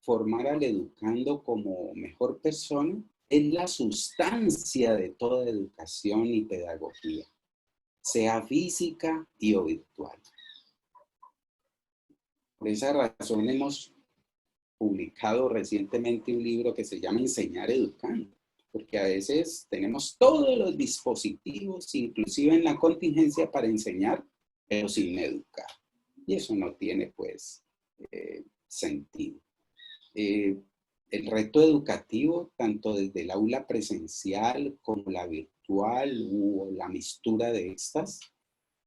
Speaker 6: formar al educando como mejor persona, es la sustancia de toda educación y pedagogía, sea física y o virtual. Por esa razón hemos publicado recientemente un libro que se llama Enseñar Educando, porque a veces tenemos todos los dispositivos, inclusive en la contingencia, para enseñar, pero sin educar. Y eso no tiene, pues, sentido. El reto educativo, tanto desde el aula presencial como la virtual o la mixtura de estas,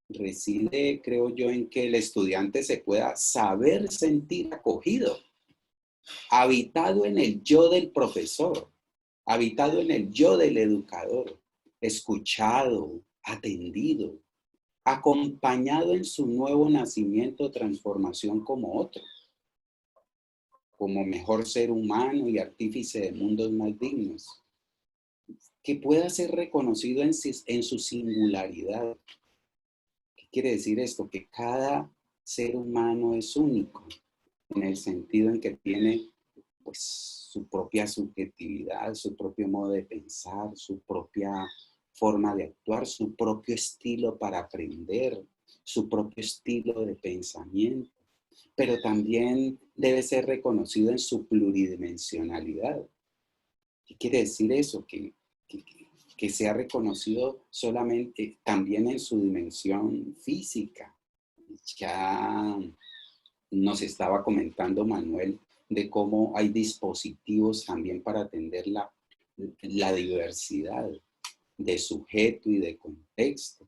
Speaker 6: reside, creo yo, en que el estudiante se pueda saber sentir acogido, habitado en el yo del profesor, habitado en el yo del educador, escuchado, atendido, acompañado en su nuevo nacimiento o transformación como otro, como mejor ser humano y artífice de mundos más dignos, que pueda ser reconocido en su singularidad. ¿Qué quiere decir esto? Que cada ser humano es único, en el sentido en que tiene, pues, su propia subjetividad, su propio modo de pensar, su propia forma de actuar, su propio estilo para aprender, su propio estilo de pensamiento, pero también debe ser reconocido en su pluridimensionalidad. ¿Qué quiere decir eso? Que que sea reconocido solamente también en su dimensión física. Ya nos estaba comentando Manuel de cómo hay dispositivos también para atender la diversidad de sujeto y de contexto.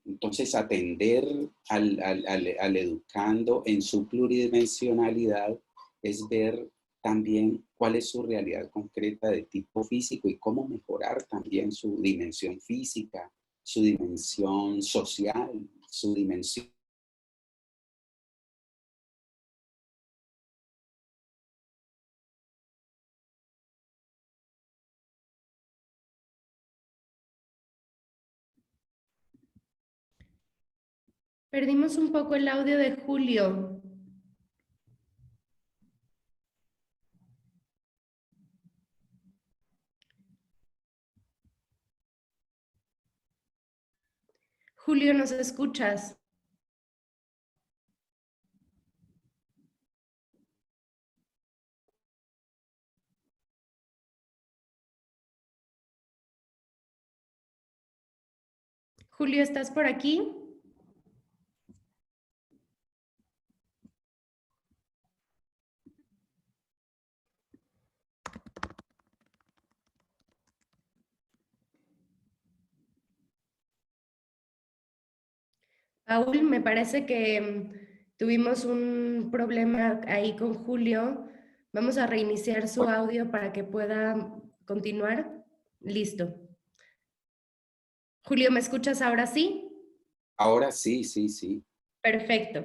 Speaker 6: Entonces, atender al educando en su pluridimensionalidad es ver también cuál es su realidad concreta de tipo físico y cómo mejorar también su dimensión física, su dimensión social, su dimensión.
Speaker 1: Perdimos un poco el audio de Julio. Julio, ¿nos escuchas? Julio, ¿estás por aquí? Paul, me parece que tuvimos un problema ahí con Julio. Vamos a reiniciar su audio para que pueda continuar. Listo. Julio, ¿me escuchas ahora sí?
Speaker 6: Ahora sí, sí, sí.
Speaker 1: Perfecto.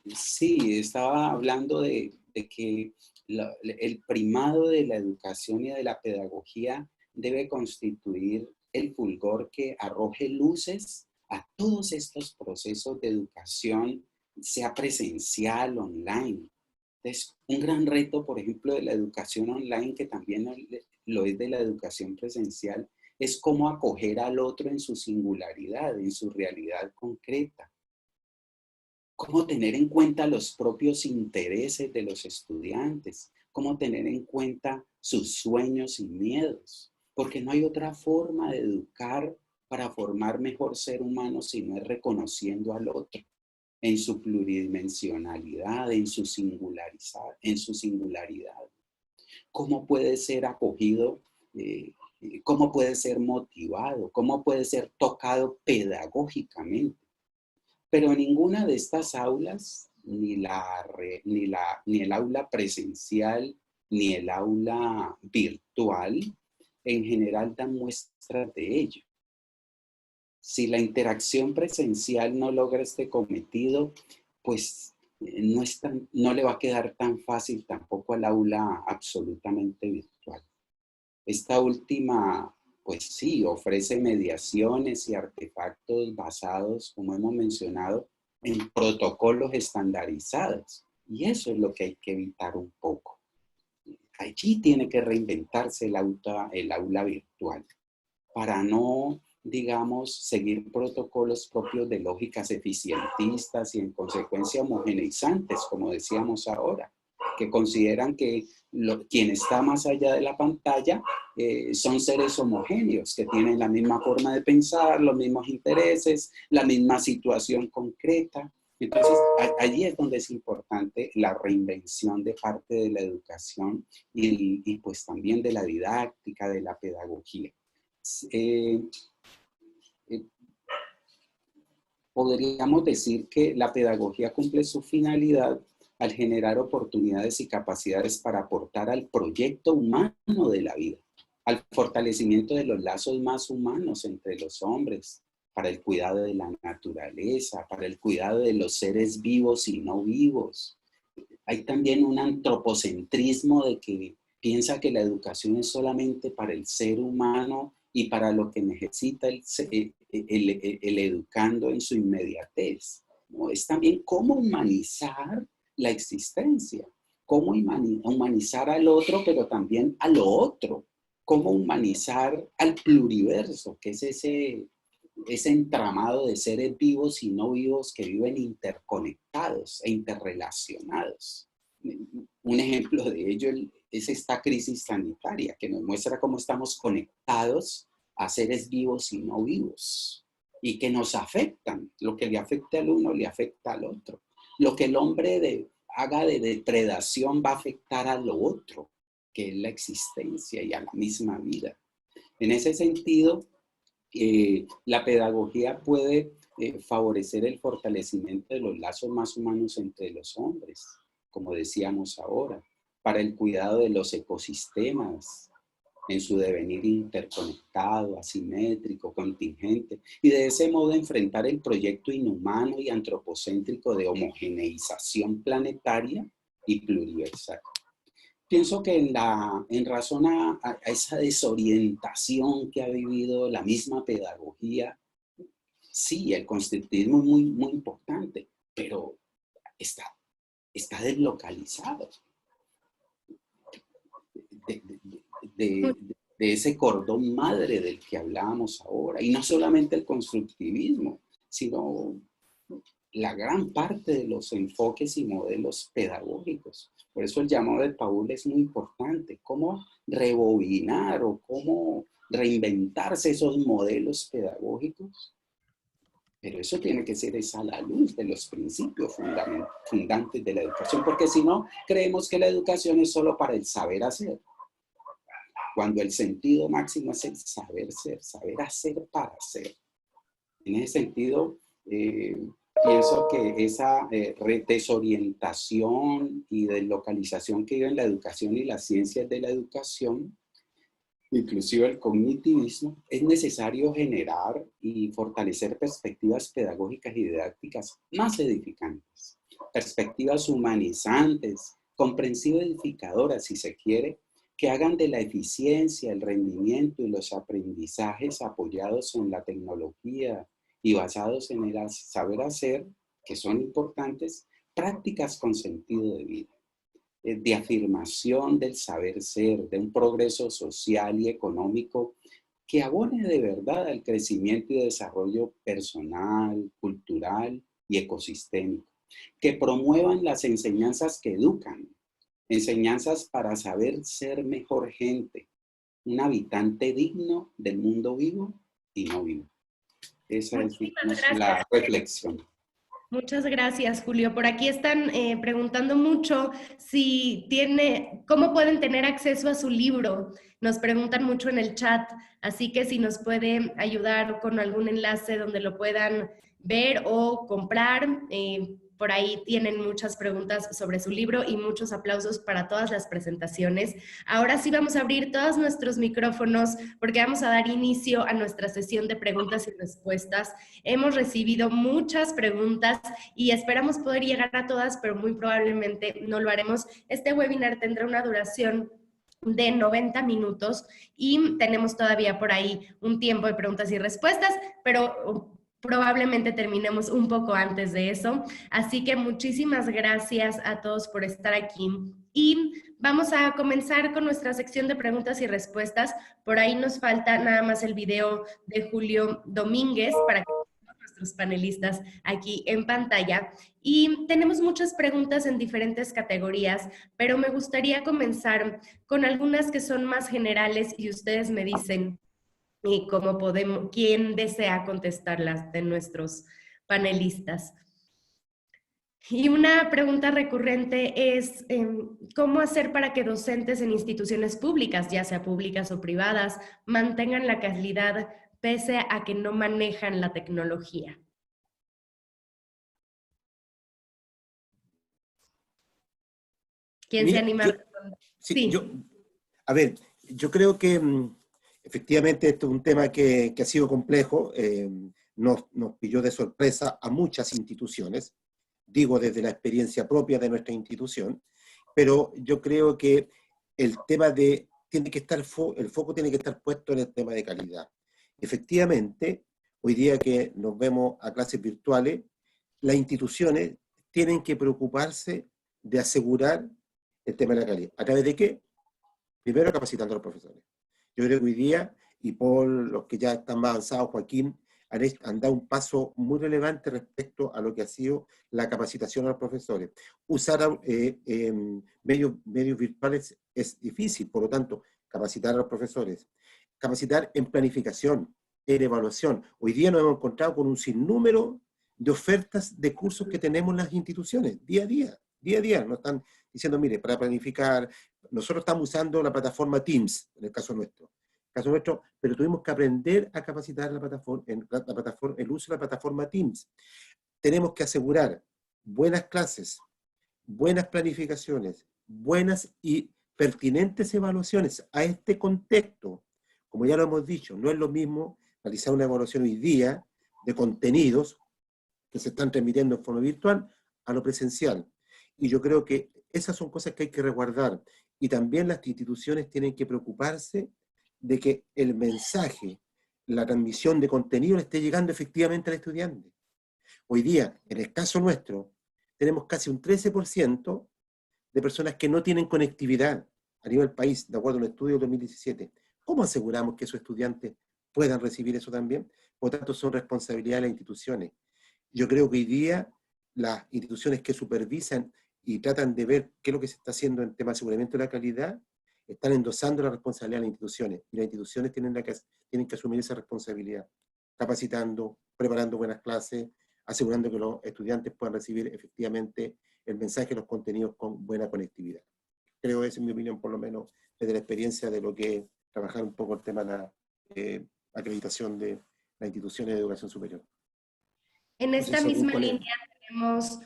Speaker 6: Sí, estaba hablando de que el primado de la educación y de la pedagogía debe constituir el fulgor que arroje luces a todos estos procesos de educación, sea presencial, online. Es un gran reto, por ejemplo, de la educación online, que también lo es de la educación presencial, es cómo acoger al otro en su singularidad, en su realidad concreta. Cómo tener en cuenta los propios intereses de los estudiantes, cómo tener en cuenta sus sueños y miedos, porque no hay otra forma de educar para formar mejor ser humano si no es reconociendo al otro en su pluridimensionalidad, en su singularidad. ¿Cómo puede ser acogido? ¿Cómo puede ser motivado? ¿Cómo puede ser tocado pedagógicamente? Pero ninguna de estas aulas, ni el aula presencial, ni el aula virtual, en general dan muestras de ello. Si la interacción presencial no logra este cometido, pues no le va a quedar tan fácil tampoco al aula absolutamente virtual. Esta última, pues sí, ofrece mediaciones y artefactos basados, como hemos mencionado, en protocolos estandarizados. Y eso es lo que hay que evitar un poco. Allí tiene que reinventarse el aula virtual para no, digamos, seguir protocolos propios de lógicas eficientistas y en consecuencia homogeneizantes, como decíamos ahora, que consideran que quien está más allá de la pantalla son seres homogéneos, que tienen la misma forma de pensar, los mismos intereses, la misma situación concreta. Entonces, allí es donde es importante la reinvención de parte de la educación y pues también de la didáctica, de la pedagogía. Podríamos decir que la pedagogía cumple su finalidad al generar oportunidades y capacidades para aportar al proyecto humano de la vida, al fortalecimiento de los lazos más humanos entre los hombres, para el cuidado de la naturaleza, para el cuidado de los seres vivos y no vivos. Hay también un antropocentrismo de que piensa que la educación es solamente para el ser humano y para lo que necesita el educando en su inmediatez. ¿No? Es también cómo humanizar la existencia, cómo humanizar al otro, pero también a lo otro, cómo humanizar al pluriverso, que es ese entramado de seres vivos y no vivos que viven interconectados e interrelacionados. un ejemplo de ello es esta crisis sanitaria que nos muestra cómo estamos conectados a seres vivos y no vivos y que nos afectan. Lo que le afecta al uno le afecta al otro. Lo que el hombre haga de depredación va a afectar a lo otro, que es la existencia y a la misma vida. En ese sentido, la pedagogía puede favorecer el fortalecimiento de los lazos más humanos entre los hombres, como decíamos ahora, para el cuidado de los ecosistemas en su devenir interconectado, asimétrico, contingente, y de ese modo enfrentar el proyecto inhumano y antropocéntrico de homogeneización planetaria y pluriversal. Pienso que en razón a esa desorientación que ha vivido la misma pedagogía, sí, el constructivismo es muy, muy importante, pero está deslocalizado de ese cordón madre del que hablábamos ahora. Y no solamente el constructivismo, sino la gran parte de los enfoques y modelos pedagógicos. Por eso el llamado de Paul es muy importante. Cómo rebobinar o cómo reinventarse esos modelos pedagógicos. Pero eso tiene que ser a la luz de los principios fundantes de la educación, porque si no, creemos que la educación es solo para el saber hacer, cuando el sentido máximo es el saber ser, saber hacer para ser. En ese sentido, pienso que esa desorientación y deslocalización que vive en la educación y las ciencias de la educación, inclusive el cognitivismo, es necesario generar y fortalecer perspectivas pedagógicas y didácticas más edificantes, perspectivas humanizantes, comprensivas, edificadoras, si se quiere, que hagan de la eficiencia, el rendimiento y los aprendizajes apoyados en la tecnología y basados en el saber hacer, que son importantes, prácticas con sentido de vida, de afirmación del saber ser, de un progreso social y económico que abone de verdad al crecimiento y desarrollo personal, cultural y ecosistémico, que promuevan las enseñanzas que educan, enseñanzas para saber ser mejor gente, un habitante digno del mundo vivo y no vivo. Esa es la reflexión.
Speaker 1: Muchas gracias, Julio. Por aquí están preguntando mucho cómo pueden tener acceso a su libro. Nos preguntan mucho en el chat, así que si nos puede ayudar con algún enlace donde lo puedan ver o comprar. Por ahí tienen muchas preguntas sobre su libro y muchos aplausos para todas las presentaciones. Ahora sí vamos a abrir todos nuestros micrófonos porque vamos a dar inicio a nuestra sesión de preguntas y respuestas. Hemos recibido muchas preguntas y esperamos poder llegar a todas, pero muy probablemente no lo haremos. Este webinar tendrá una duración de 90 minutos y tenemos todavía por ahí un tiempo de preguntas y respuestas, pero probablemente terminemos un poco antes de eso. Así que muchísimas gracias a todos por estar aquí. Y vamos a comenzar con nuestra sección de preguntas y respuestas. Por ahí nos falta nada más el video de Julio Domínguez para que nuestros panelistas aquí en pantalla. Y tenemos muchas preguntas en diferentes categorías, pero me gustaría comenzar con algunas que son más generales y ustedes me dicen y cómo quién desea contestarlas de nuestros panelistas. Y una pregunta recurrente es, ¿cómo hacer para que docentes en instituciones públicas, ya sea públicas o privadas, mantengan la calidad pese a que no manejan la tecnología? ¿Quién se anima?
Speaker 3: Sí. A ver, yo creo que efectivamente esto es un tema que ha sido complejo, nos pilló de sorpresa a muchas instituciones, digo desde la experiencia propia de nuestra institución, pero yo creo que el tema el foco tiene que estar puesto en el tema de calidad. Efectivamente, hoy día que nos vemos a clases virtuales, las instituciones tienen que preocuparse de asegurar el tema de la calidad. ¿A través de qué? Primero, capacitando a los profesores. Yo creo que hoy día, y por los que ya están más avanzados, Joaquín, han dado un paso muy relevante respecto a lo que ha sido la capacitación a los profesores. Usar medios virtuales es difícil, por lo tanto, capacitar a los profesores. Capacitar en planificación, en evaluación. Hoy día nos hemos encontrado con un sinnúmero de ofertas de cursos que tenemos en las instituciones, día a día. Nos están diciendo, mire, para planificar, nosotros estamos usando la plataforma Teams, en el caso nuestro, pero tuvimos que aprender a capacitar el uso de la plataforma Teams. Tenemos que asegurar buenas clases, buenas planificaciones, buenas y pertinentes evaluaciones a este contexto. Como ya lo hemos dicho, no es lo mismo realizar una evaluación hoy día de contenidos que se están transmitiendo en forma virtual a lo presencial. Y yo creo que esas son cosas que hay que resguardar. Y también las instituciones tienen que preocuparse de que el mensaje, la transmisión de contenido le esté llegando efectivamente al estudiante. Hoy día, en el caso nuestro, tenemos casi un 13% de personas que no tienen conectividad a nivel país, de acuerdo a un estudio del 2017. ¿Cómo aseguramos que esos estudiantes puedan recibir eso también? Por lo tanto, son responsabilidad de las instituciones. Yo creo que hoy día las instituciones que supervisan y tratan de ver qué es lo que se está haciendo en tema de aseguramiento de la calidad, están endosando la responsabilidad de las instituciones, y las instituciones tienen que asumir esa responsabilidad, capacitando, preparando buenas clases, asegurando que los estudiantes puedan recibir efectivamente el mensaje y los contenidos con buena conectividad. Creo que esa es mi opinión, por lo menos, desde la experiencia de lo que es trabajar un poco el tema de la acreditación de las instituciones de educación superior.
Speaker 1: En esta
Speaker 3: Entonces,
Speaker 1: misma línea tenemos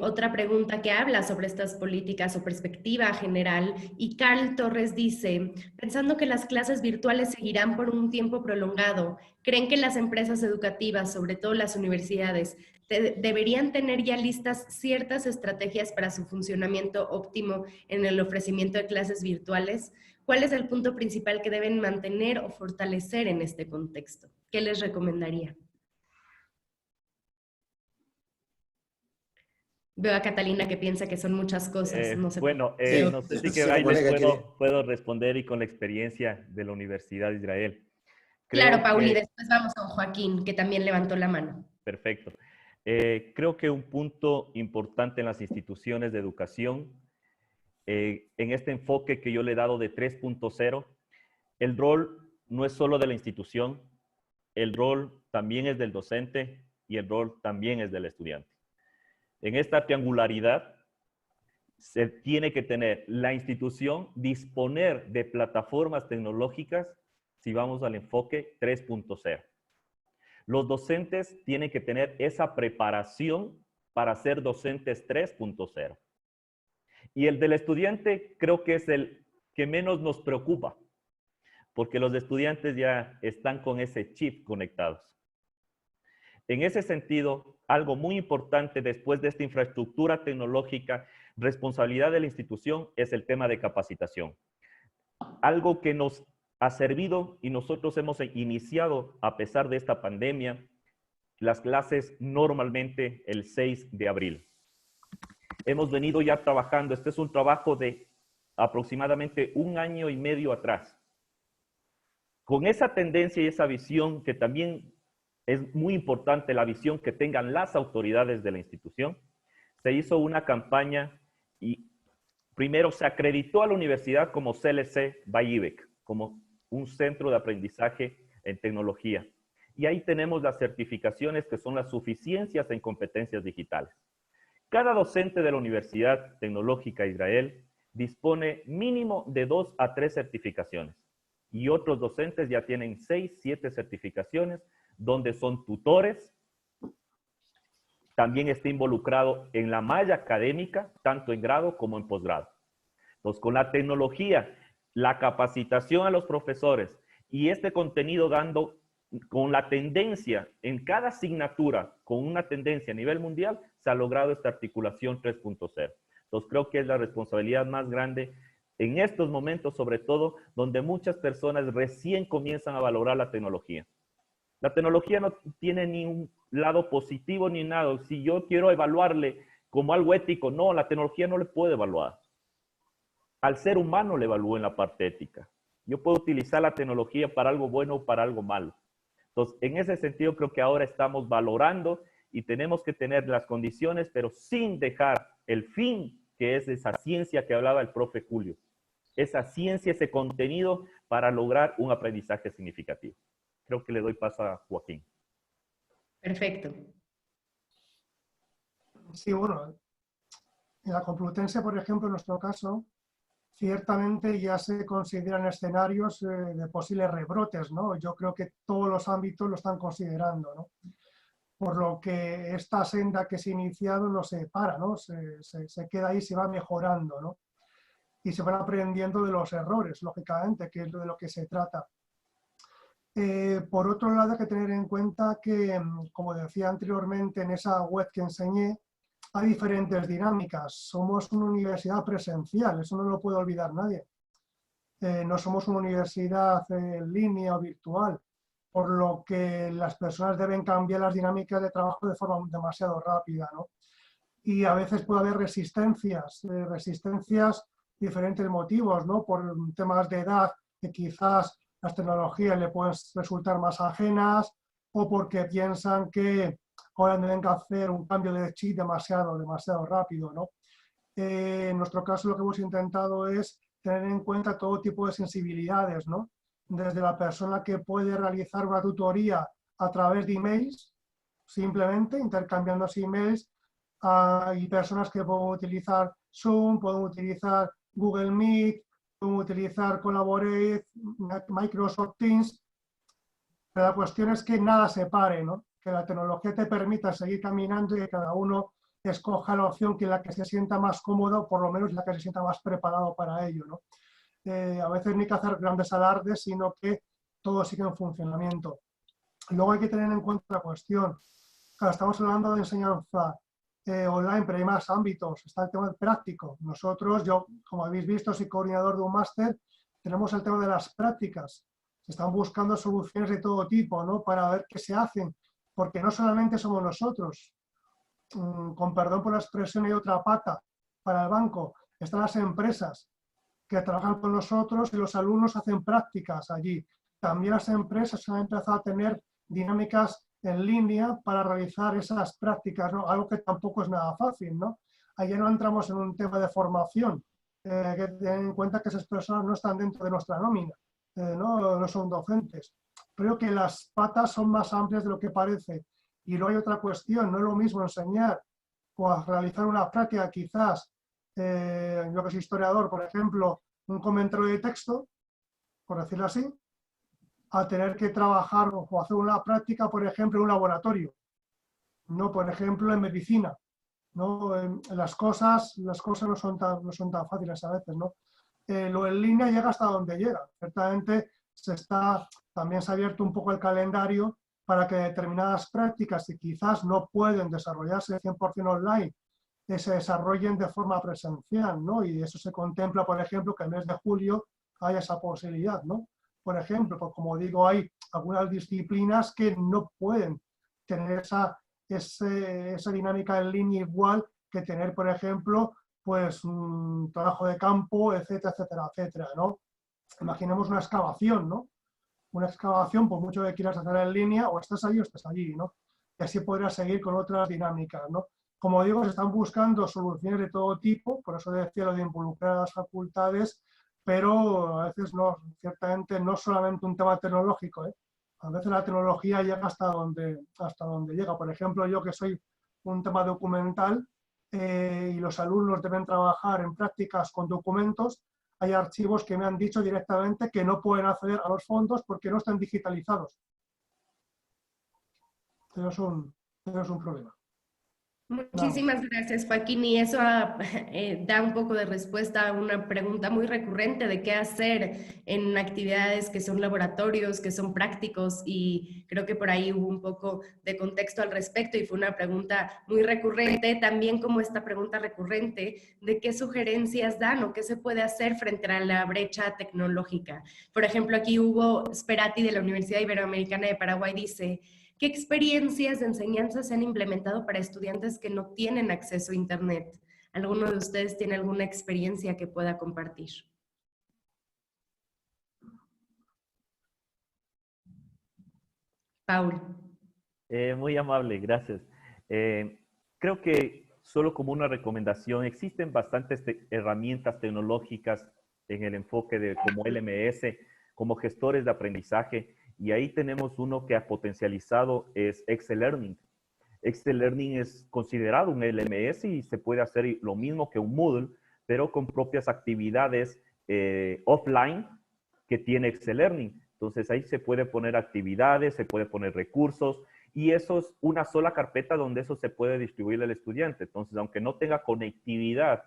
Speaker 1: otra pregunta que habla sobre estas políticas o perspectiva general, y Carl Torres dice, pensando que las clases virtuales seguirán por un tiempo prolongado, ¿creen que las empresas educativas, sobre todo las universidades, deberían tener ya listas ciertas estrategias para su funcionamiento óptimo en el ofrecimiento de clases virtuales? ¿Cuál es el punto principal que deben mantener o fortalecer en este contexto? ¿Qué les recomendaría? Veo a Catalina que piensa que son muchas cosas. No sé.
Speaker 5: Bueno,
Speaker 3: Sí,
Speaker 5: no sé si
Speaker 3: sí,
Speaker 5: que ahí
Speaker 3: colega,
Speaker 5: les puedo responder y con la experiencia de la Universidad de Israel.
Speaker 1: Claro,
Speaker 5: Creo
Speaker 1: Pauli,
Speaker 5: que,
Speaker 1: después vamos a Joaquín, que también levantó la mano.
Speaker 5: perfecto. Creo que un punto importante en las instituciones de educación, en este enfoque que yo le he dado de 3.0, el rol no es solo de la institución, el rol también es del docente y el rol también es del estudiante. En esta triangularidad se tiene que tener la institución, disponer de plataformas tecnológicas si vamos al enfoque 3.0. Los docentes tienen que tener esa preparación para ser docentes 3.0. Y el del estudiante creo que es el que menos nos preocupa, porque los estudiantes ya están con ese chip conectados. En ese sentido, algo muy importante después de esta infraestructura tecnológica, responsabilidad de la institución, es el tema de capacitación. Algo que nos ha servido y nosotros hemos iniciado a pesar de esta pandemia, las clases normalmente el 6 de abril. Hemos venido ya trabajando, este es un trabajo de aproximadamente 1 año y medio atrás. Con esa tendencia y esa visión que también es muy importante, la visión que tengan las autoridades de la institución, se hizo una campaña y primero se acreditó a la universidad como CLC by IBEC, como un centro de aprendizaje en tecnología. Y ahí tenemos las certificaciones que son las suficiencias en competencias digitales. Cada docente de la Universidad Tecnológica Israel dispone mínimo de 2 a 3 certificaciones. Y otros docentes ya tienen 6, 7 certificaciones, donde son tutores. También está involucrado en la malla académica, tanto en grado como en posgrado. Entonces, con la tecnología, la capacitación a los profesores y este contenido dando con la tendencia en cada asignatura, con una tendencia a nivel mundial, se ha logrado esta articulación 3.0. Entonces, creo que es la responsabilidad más grande en estos momentos, sobre todo, donde muchas personas recién comienzan a valorar la tecnología. La tecnología no tiene ni un lado positivo ni nada. Si yo quiero evaluarle como algo ético, no, la tecnología no le puede evaluar. Al ser humano le evalúo en la parte ética. Yo puedo utilizar la tecnología para algo bueno o para algo malo. Entonces, en ese sentido, creo que ahora estamos valorando y tenemos que tener las condiciones, pero sin dejar el fin, que es esa ciencia que hablaba el profe Julio. Esa ciencia, ese contenido para lograr un aprendizaje significativo. Creo que le doy paso a Joaquín.
Speaker 1: Perfecto.
Speaker 2: Sí, bueno, en la Complutense, por ejemplo, en nuestro caso, ciertamente ya se consideran escenarios de posibles rebrotes, ¿no? Yo creo que todos los ámbitos lo están considerando, ¿no? Por lo que esta senda que se ha iniciado no se para, ¿no? Se queda ahí, se va mejorando, ¿no? Y se van aprendiendo de los errores, lógicamente, que es de lo que se trata. Por otro lado, hay que tener en cuenta que, como decía anteriormente en esa web que enseñé, hay diferentes dinámicas. Somos una universidad presencial, eso no lo puede olvidar nadie. No somos una universidad en línea o virtual, por lo que las personas deben cambiar las dinámicas de trabajo de forma demasiado rápida, ¿no? Y a veces puede haber resistencias diferentes motivos, ¿no? Por temas de edad, que quizás las tecnologías le pueden resultar más ajenas, o porque piensan que ahora deben que hacer un cambio de chip demasiado rápido, ¿no? En nuestro caso lo que hemos intentado es tener en cuenta todo tipo de sensibilidades, ¿no? Desde la persona que puede realizar una tutoría a través de emails, simplemente intercambiando emails, hay personas que pueden utilizar Zoom, pueden utilizar Google Meet, pueden utilizar Collaborate, Microsoft Teams. Pero la cuestión es que nada se pare, ¿no? Que la tecnología te permita seguir caminando y que cada uno escoja la opción que la que se sienta más cómodo, o por lo menos la que se sienta más preparado para ello, ¿no? A veces no hay que hacer grandes alardes, sino que todo sigue en funcionamiento. Luego hay que tener en cuenta la cuestión. Claro, estamos hablando de enseñanza online, pero hay más ámbitos. Está el tema del práctico. Nosotros, yo, como habéis visto, soy coordinador de un máster, tenemos el tema de las prácticas. Se están buscando soluciones de todo tipo, ¿no? Para ver qué se hacen, porque no solamente somos nosotros. Con perdón por la expresión, hay otra pata para el banco. Están las empresas que trabajan con nosotros y los alumnos hacen prácticas allí. También las empresas han empezado a tener dinámicas en línea para realizar esas prácticas, ¿no? Algo que tampoco es nada fácil, ¿no? Allá no entramos en un tema de formación, que ten en cuenta que esas personas no están dentro de nuestra nómina, no son docentes. Creo que las patas son más amplias de lo que parece. Y luego hay otra cuestión, no es lo mismo enseñar o realizar una práctica quizás, yo que soy historiador, por ejemplo, un comentario de texto, por decirlo así, a tener que trabajar o hacer una práctica, por ejemplo, en un laboratorio, no, por ejemplo, en medicina, ¿no? Las cosas no son tan fáciles a veces, ¿no? Lo en línea llega hasta donde llega. Ciertamente también se ha abierto un poco el calendario para que determinadas prácticas que quizás no pueden desarrollarse 100% online, se desarrollen de forma presencial, ¿no? Y eso se contempla, por ejemplo, que en el mes de julio haya esa posibilidad, ¿no? Por ejemplo, pues como digo, hay algunas disciplinas que no pueden tener esa dinámica en línea igual que tener, por ejemplo, pues un trabajo de campo, etcétera, etcétera, etcétera, ¿no? Imaginemos una excavación, ¿no? Una excavación, por mucho que quieras hacer en línea, o estás allí o estás allí, ¿no? Y así podrás seguir con otras dinámicas, ¿no? Como digo, se están buscando soluciones de todo tipo, por eso decía lo de involucrar a las facultades, pero a veces no, ciertamente no solamente un tema tecnológico, ¿eh? A veces la tecnología llega hasta donde llega. Por ejemplo, yo que soy un tema documental y los alumnos deben trabajar en prácticas con documentos, hay archivos que me han dicho directamente que no pueden acceder a los fondos porque no están digitalizados. Eso es un problema.
Speaker 1: Muchísimas gracias, Joaquín. Y eso da un poco de respuesta a una pregunta muy recurrente de qué hacer en actividades que son laboratorios, que son prácticos, y creo que por ahí hubo un poco de contexto al respecto y fue una pregunta muy recurrente, también como esta pregunta recurrente de qué sugerencias dan o qué se puede hacer frente a la brecha tecnológica. Por ejemplo, aquí Hugo Sperati de la Universidad Iberoamericana de Paraguay dice: ¿qué experiencias de enseñanza se han implementado para estudiantes que no tienen acceso a Internet? ¿Alguno de ustedes tiene alguna experiencia que pueda compartir? Paul.
Speaker 5: Muy amable, gracias. Creo que solo como una recomendación, existen bastantes herramientas tecnológicas en el enfoque de como LMS, como gestores de aprendizaje, y ahí tenemos uno que ha potencializado es Excel Learning. Excel Learning es considerado un LMS y se puede hacer lo mismo que un Moodle, pero con propias actividades offline que tiene Excel Learning. Entonces ahí se puede poner actividades, se puede poner recursos, y eso es una sola carpeta donde eso se puede distribuir al estudiante. Entonces, aunque no tenga conectividad,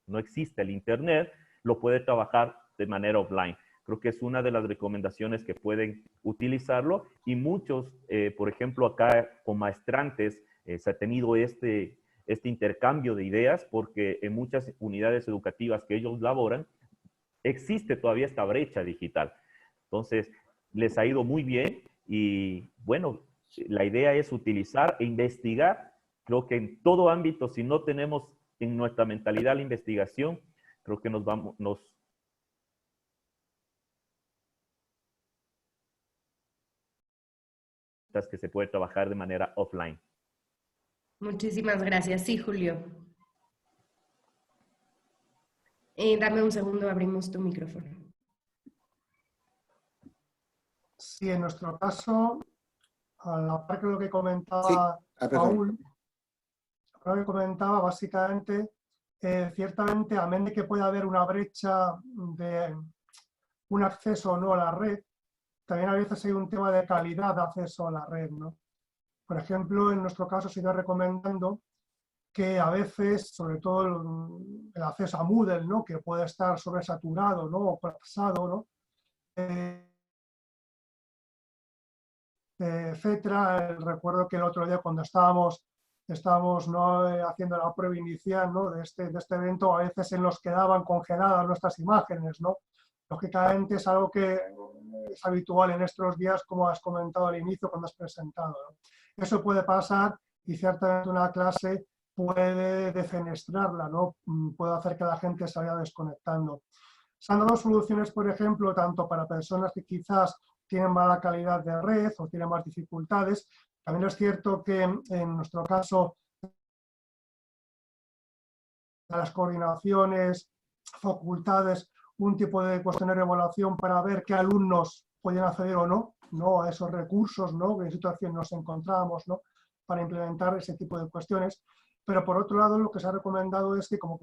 Speaker 5: no existe el internet, lo puede trabajar de manera offline. Creo que es una de las recomendaciones que pueden utilizarlo, y muchos, por ejemplo, acá con maestrantes se ha tenido este intercambio de ideas, porque en muchas unidades educativas que ellos laboran, existe todavía esta brecha digital. Entonces, les ha ido muy bien y bueno, la idea es utilizar e investigar. Creo que en todo ámbito, si no tenemos en nuestra mentalidad la investigación, creo que que se puede trabajar de manera offline.
Speaker 1: Muchísimas gracias. Sí, Julio. Dame un segundo, abrimos tu micrófono.
Speaker 2: Sí, en nuestro caso, a la par que lo que comentaba
Speaker 3: Sí.
Speaker 2: Paul, lo que comentaba básicamente, ciertamente, a menos de que pueda haber una brecha de un acceso o no a la red, también a veces hay un tema de calidad de acceso a la red, ¿no? Por ejemplo, en nuestro caso se está recomendando que a veces, sobre todo el acceso a Moodle, ¿no? Que puede estar sobresaturado, ¿no? O colapsado, ¿no? Etcétera. Recuerdo que el otro día cuando estábamos ¿no? Haciendo la prueba inicial, ¿no? de este evento, a veces se nos quedaban congeladas nuestras imágenes, ¿no? Lógicamente es algo que es habitual en estos días, como has comentado al inicio cuando has presentado, ¿no? Eso puede pasar y ciertamente una clase puede defenestrarla, ¿no? Puede hacer que la gente se vaya desconectando. Se han dado soluciones, por ejemplo, tanto para personas que quizás tienen mala calidad de red o tienen más dificultades. También es cierto que en nuestro caso las coordinaciones, facultades, un tipo de cuestionario de evaluación para ver qué alumnos pueden acceder o no a esos recursos, ¿no? En qué situación nos encontramos, ¿no? Para implementar ese tipo de cuestiones. Pero por otro lado, lo que se ha recomendado es que como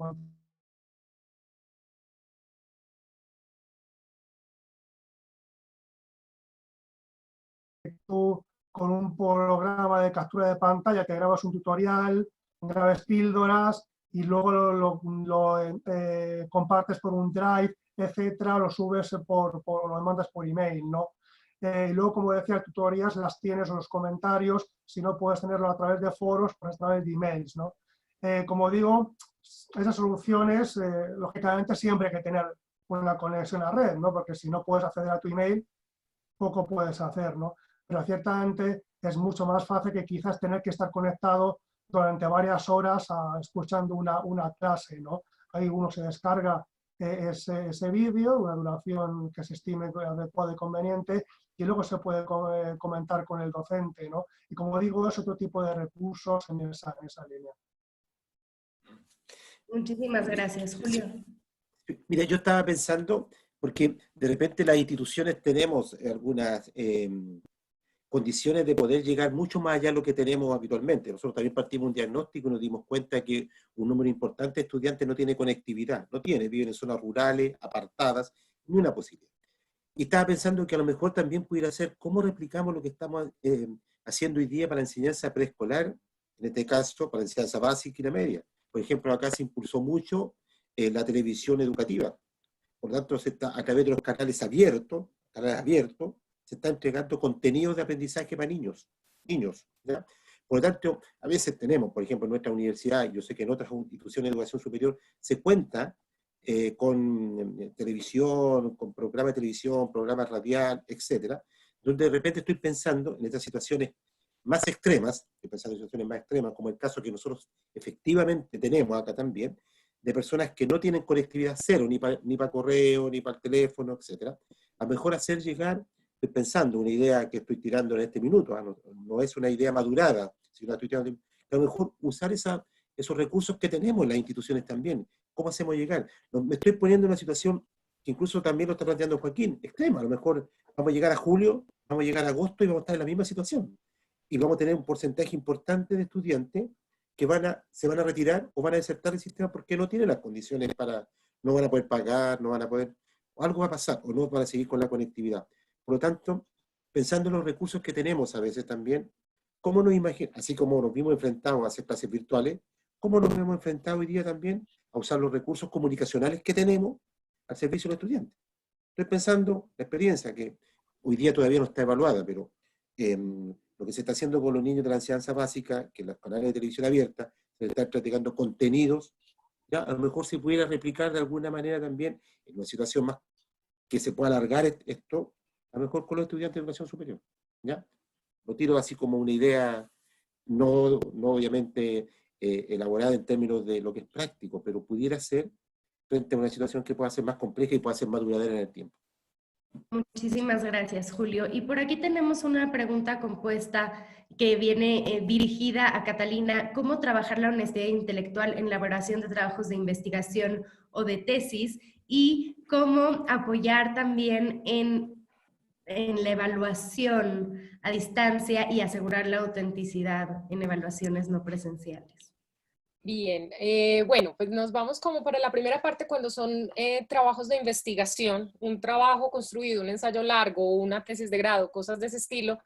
Speaker 2: tú con un programa de captura de pantalla te grabas un tutorial, grabas píldoras y luego lo compartes por un drive, etcétera, lo subes lo mandas por email, ¿no? Y luego, como decía, tutorías las tienes en los comentarios, si no puedes tenerlo a través de foros, pues a través de emails, ¿no? Como digo, esas soluciones, lógicamente, siempre hay que tener una conexión a red, ¿no? Porque si no puedes acceder a tu email, poco puedes hacer, ¿no? Pero ciertamente es mucho más fácil que quizás tener que estar conectado durante varias horas escuchando una clase, ¿no? Ahí uno se descarga ese vídeo, una duración que se estime adecuada y conveniente, y luego se puede comentar con el docente, ¿no? Y como digo, es otro tipo de recursos en esa línea.
Speaker 1: Muchísimas gracias, Julio.
Speaker 3: Mira, yo estaba pensando, porque de repente las instituciones tenemos algunas condiciones de poder llegar mucho más allá de lo que tenemos habitualmente. Nosotros también partimos un diagnóstico y nos dimos cuenta que un número importante de estudiantes no tiene conectividad, viven en zonas rurales, apartadas, ni una posibilidad. Y estaba pensando que a lo mejor también pudiera ser cómo replicamos lo que estamos haciendo hoy día para la enseñanza preescolar, en este caso para la enseñanza básica y la media. Por ejemplo, acá se impulsó mucho la televisión educativa. Por lo tanto, a través de los canales abiertos, se está entregando contenidos de aprendizaje para niños. ¿Ya? Por lo tanto, a veces tenemos, por ejemplo, en nuestra universidad, yo sé que en otras instituciones de educación superior, se cuenta con televisión, con programas de televisión, programas radial, etcétera, donde de repente estoy pensando en estas situaciones más extremas, como el caso que nosotros efectivamente tenemos acá también, de personas que no tienen conectividad cero, ni para correo, ni para teléfono, etcétera, a lo mejor hacer llegar estoy pensando, una idea que estoy tirando en este minuto, no es una idea madurada, sino la estoy tirando, a lo mejor usar esos recursos que tenemos en las instituciones también. ¿Cómo hacemos llegar? Me estoy poniendo en una situación que incluso también lo está planteando Joaquín, extrema. A lo mejor vamos a llegar a julio, vamos a llegar a agosto y vamos a estar en la misma situación. Y vamos a tener un porcentaje importante de estudiantes que se van a retirar o van a desertar el sistema porque no tienen las condiciones no van a poder pagar, no van a poder, o algo va a pasar, o no van a seguir con la conectividad. Por lo tanto, pensando en los recursos que tenemos a veces también, ¿cómo nos imaginamos, así como nos vimos enfrentados a hacer clases virtuales, cómo nos hemos enfrentado hoy día también a usar los recursos comunicacionales que tenemos al servicio de los estudiantes? Estoy pensando, la experiencia que hoy día todavía no está evaluada, pero lo que se está haciendo con los niños de la enseñanza básica, que en los canales de televisión abierta se están practicando contenidos, ¿ya? A lo mejor se pudiera replicar de alguna manera también en una situación más que se pueda alargar esto, a lo mejor con los estudiantes de educación superior, ¿ya? Lo tiro así como una idea, no obviamente elaborada en términos de lo que es práctico, pero pudiera ser frente a una situación que pueda ser más compleja y pueda ser más duradera en el tiempo.
Speaker 1: Muchísimas gracias, Julio. Y por aquí tenemos una pregunta compuesta que viene dirigida a Catalina. ¿Cómo trabajar la honestidad intelectual en la elaboración de trabajos de investigación o de tesis? Y cómo apoyar también en la evaluación a distancia y asegurar la autenticidad en evaluaciones no presenciales.
Speaker 4: Bien, bueno, pues nos vamos como para la primera parte cuando son trabajos de investigación, un trabajo construido, un ensayo largo, una tesis de grado, cosas de ese estilo.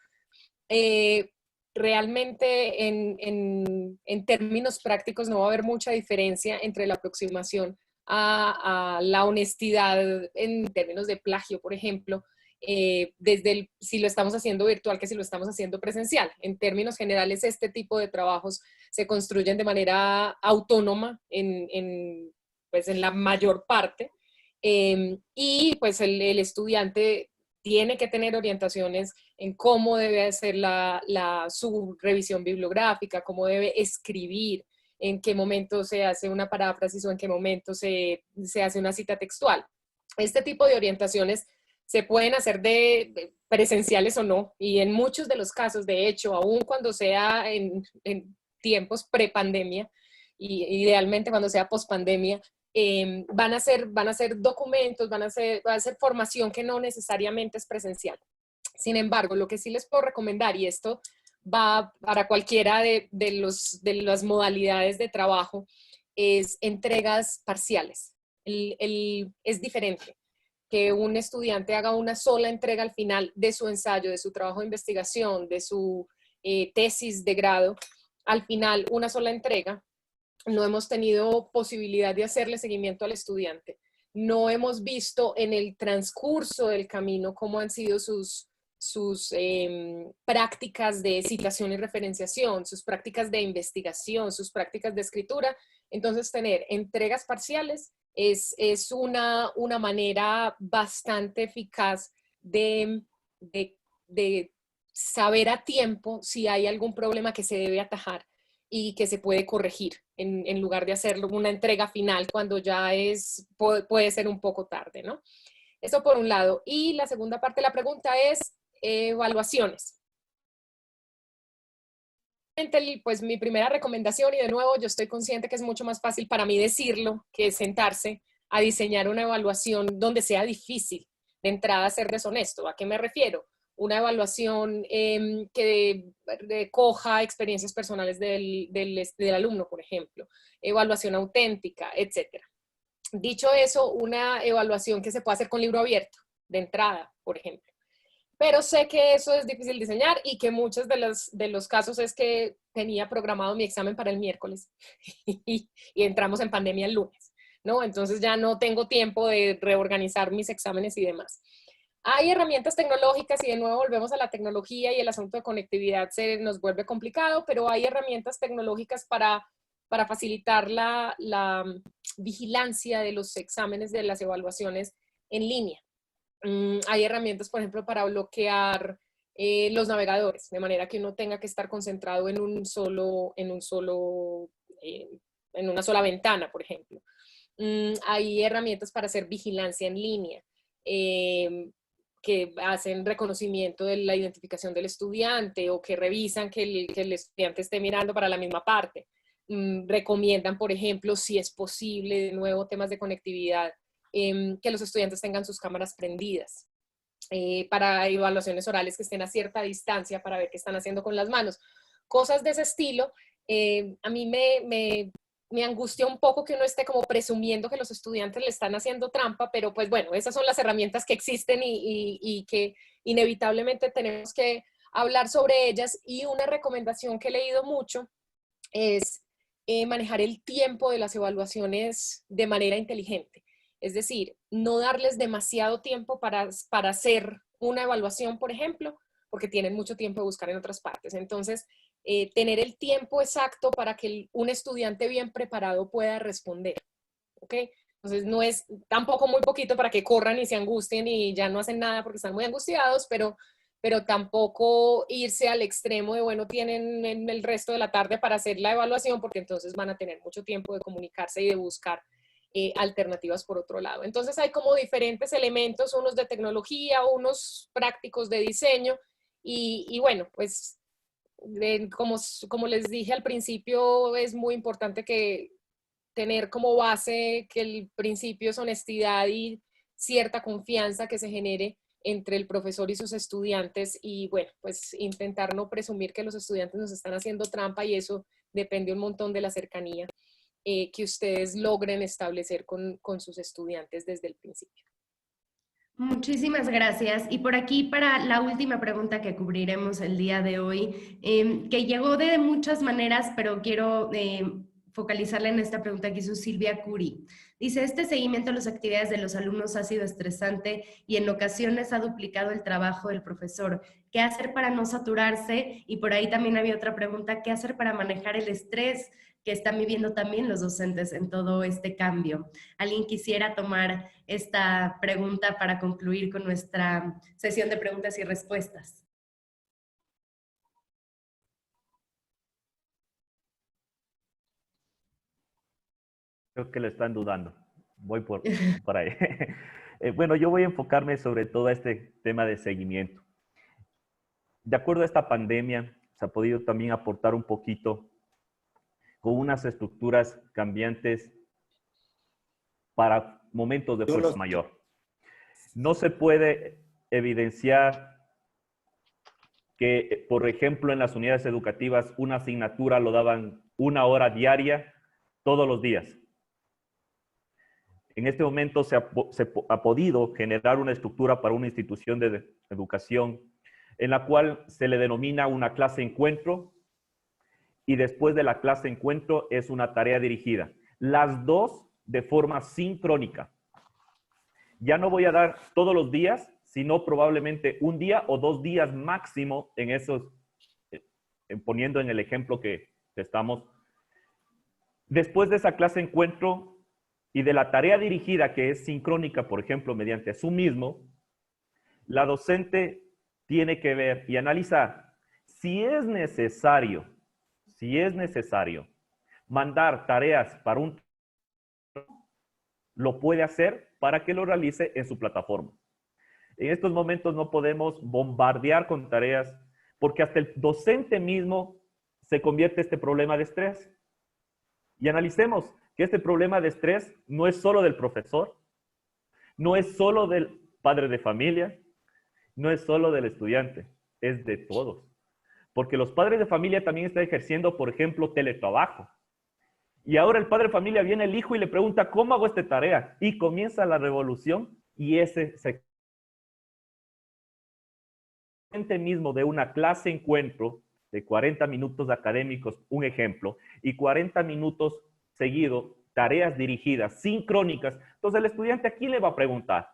Speaker 4: Realmente en términos prácticos no va a haber mucha diferencia entre la aproximación a la honestidad en términos de plagio, por ejemplo, si lo estamos haciendo virtual que si lo estamos haciendo presencial. En términos generales, este tipo de trabajos se construyen de manera autónoma pues en la mayor parte, y pues el estudiante tiene que tener orientaciones en cómo debe hacer su revisión bibliográfica, cómo debe escribir, en qué momento se hace una paráfrasis o en qué momento se hace una cita textual. Este tipo de orientaciones se pueden hacer de presenciales o no, y en muchos de los casos, de hecho, aun cuando sea en tiempos pre-pandemia, y idealmente cuando sea post-pandemia, van a ser documentos, va a ser formación que no necesariamente es presencial. Sin embargo, lo que sí les puedo recomendar, y esto va para cualquiera de las modalidades de trabajo, es entregas parciales. Es diferente que un estudiante haga una sola entrega al final de su ensayo, de su trabajo de investigación, de su tesis de grado, al final una sola entrega. No hemos tenido posibilidad de hacerle seguimiento al estudiante. No hemos visto en el transcurso del camino cómo han sido sus prácticas de citación y referenciación, sus prácticas de investigación, sus prácticas de escritura. Entonces, tener entregas parciales es una manera bastante eficaz de saber a tiempo si hay algún problema que se debe atajar y que se puede corregir, en lugar de hacerlo una entrega final cuando ya puede ser un poco tarde, ¿no? Eso por un lado. Y la segunda parte de la pregunta es evaluaciones. Pues mi primera recomendación, y de nuevo yo estoy consciente que es mucho más fácil para mí decirlo que sentarse a diseñar una evaluación donde sea difícil de entrada ser deshonesto. ¿A qué me refiero? Una evaluación que recoja experiencias personales del alumno, por ejemplo, evaluación auténtica, etc. Dicho eso, una evaluación que se puede hacer con libro abierto, de entrada, por ejemplo. Pero sé que eso es difícil diseñar y que muchos de los casos es que tenía programado mi examen para el miércoles y entramos en pandemia el lunes, ¿no? Entonces ya no tengo tiempo de reorganizar mis exámenes y demás. Hay herramientas tecnológicas y de nuevo volvemos a la tecnología y el asunto de conectividad se nos vuelve complicado, pero hay herramientas tecnológicas para facilitar la vigilancia de los exámenes, de las evaluaciones en línea. Hay herramientas, por ejemplo, para bloquear los navegadores, de manera que uno tenga que estar concentrado en una sola ventana, por ejemplo. Hay herramientas para hacer vigilancia en línea, que hacen reconocimiento de la identificación del estudiante o que revisan que el estudiante esté mirando para la misma parte. Recomiendan, por ejemplo, si es posible, de nuevo, temas de conectividad, que los estudiantes tengan sus cámaras prendidas. Para evaluaciones orales que estén a cierta distancia para ver qué están haciendo con las manos. Cosas de ese estilo. A mí me angustia un poco que uno esté como presumiendo que los estudiantes le están haciendo trampa, pero pues bueno, esas son las herramientas que existen y que inevitablemente tenemos que hablar sobre ellas. Y una recomendación que he leído mucho es manejar el tiempo de las evaluaciones de manera inteligente. Es decir, no darles demasiado tiempo para hacer una evaluación, por ejemplo, porque tienen mucho tiempo de buscar en otras partes. Entonces, tener el tiempo exacto para que un estudiante bien preparado pueda responder. ¿Ok? Entonces, no es tampoco muy poquito para que corran y se angustien y ya no hacen nada porque están muy angustiados, pero tampoco irse al extremo de, bueno, tienen el resto de la tarde para hacer la evaluación, porque entonces van a tener mucho tiempo de comunicarse y de buscar alternativas por otro lado. Entonces hay como diferentes elementos, unos de tecnología, unos prácticos de diseño y bueno, pues como les dije al principio, es muy importante que tener como base que el principio es honestidad y cierta confianza que se genere entre el profesor y sus estudiantes y bueno, pues intentar no presumir que los estudiantes nos están haciendo trampa y eso depende un montón de la cercanía que ustedes logren establecer con sus estudiantes desde el principio.
Speaker 1: Muchísimas gracias. Y por aquí para la última pregunta que cubriremos el día de hoy, que llegó de muchas maneras, pero quiero focalizarla en esta pregunta que hizo Silvia Curi. Dice, este seguimiento a las actividades de los alumnos ha sido estresante y en ocasiones ha duplicado el trabajo del profesor. ¿Qué hacer para no saturarse? Y por ahí también había otra pregunta, ¿qué hacer para manejar el estrés que están viviendo también los docentes en todo este cambio? ¿Alguien quisiera tomar esta pregunta para concluir con nuestra sesión de preguntas y respuestas?
Speaker 5: Creo que le están dudando. Voy por ahí. Bueno, yo voy a enfocarme sobre todo a este tema de seguimiento. De acuerdo a esta pandemia, se ha podido también aportar un poquito con unas estructuras cambiantes para momentos de fuerza mayor. No se puede evidenciar que, por ejemplo, en las unidades educativas, una asignatura lo daban 1 hora diaria todos los días. En este momento se ha podido generar una estructura para una institución de educación en la cual se le denomina una clase encuentro y después de la clase encuentro es una tarea dirigida. Las dos de forma sincrónica. Ya no voy a dar todos los días, sino probablemente 1 día o 2 días máximo en esos, poniendo en el ejemplo que estamos. Después de esa clase encuentro y de la tarea dirigida que es sincrónica, por ejemplo, mediante Zoom mismo, la docente tiene que ver y analizar si es necesario mandar tareas para lo puede hacer para que lo realice en su plataforma. En estos momentos no podemos bombardear con tareas porque hasta el docente mismo se convierte en este problema de estrés. Y analicemos que este problema de estrés no es solo del profesor, no es solo del padre de familia, no es solo del estudiante, es de todos. Porque los padres de familia también están ejerciendo, por ejemplo, teletrabajo. Y ahora el padre de familia viene el hijo y le pregunta, ¿cómo hago esta tarea? Y comienza la revolución y ese mismo de una clase encuentro de 40 minutos académicos, un ejemplo, y 40 minutos seguido, tareas dirigidas, sincrónicas. Entonces el estudiante, ¿a quién le va a preguntar?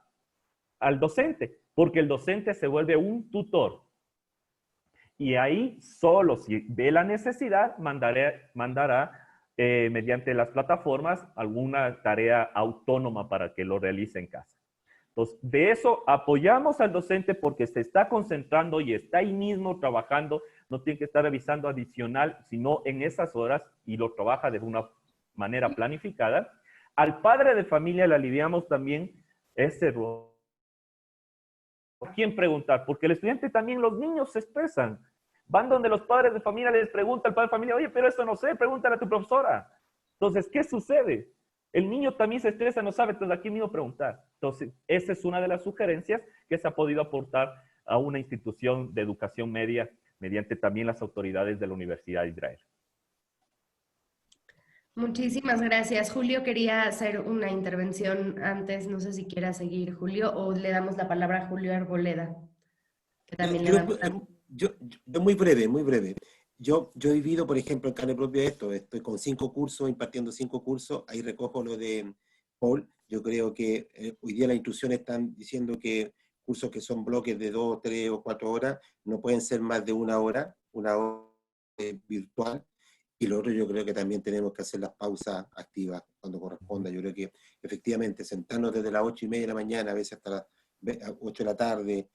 Speaker 5: Al docente, porque el docente se vuelve un tutor. Y ahí, solo si ve la necesidad, mandará mediante las plataformas alguna tarea autónoma para que lo realice en casa. Entonces, de eso apoyamos al docente porque se está concentrando y está ahí mismo trabajando, no tiene que estar revisando adicional, sino en esas horas y lo trabaja de una manera planificada. Al padre de familia le aliviamos también ese rol ¿Por quién preguntar? Porque el estudiante también, los niños se estresan. Van donde los padres de familia les pregunta al padre de familia, oye, pero eso no sé, pregúntale a tu profesora. Entonces, ¿qué sucede? El niño también se estresa, no sabe, entonces aquí mismo preguntar. Entonces, esa es una de las sugerencias que se ha podido aportar a una institución de educación media mediante también las autoridades de la Universidad de Israel.
Speaker 1: Muchísimas gracias. Julio quería hacer una intervención antes, no sé si quiera seguir Julio o le damos la palabra a Julio Arboleda, que también levantó la mano.
Speaker 3: Yo muy breve, muy breve. Yo he vivido, por ejemplo, en carne propia esto, estoy con 5 cursos, impartiendo 5 cursos, ahí recojo lo de Paul. Yo creo que hoy día las instrucciones están diciendo que cursos que son bloques de 2, 3 o 4 horas no pueden ser más de una hora virtual. Y lo otro, yo creo que también tenemos que hacer las pausas activas cuando corresponda. Yo creo que efectivamente sentarnos desde las 8:30 de la mañana, a veces hasta las 8 de la tarde,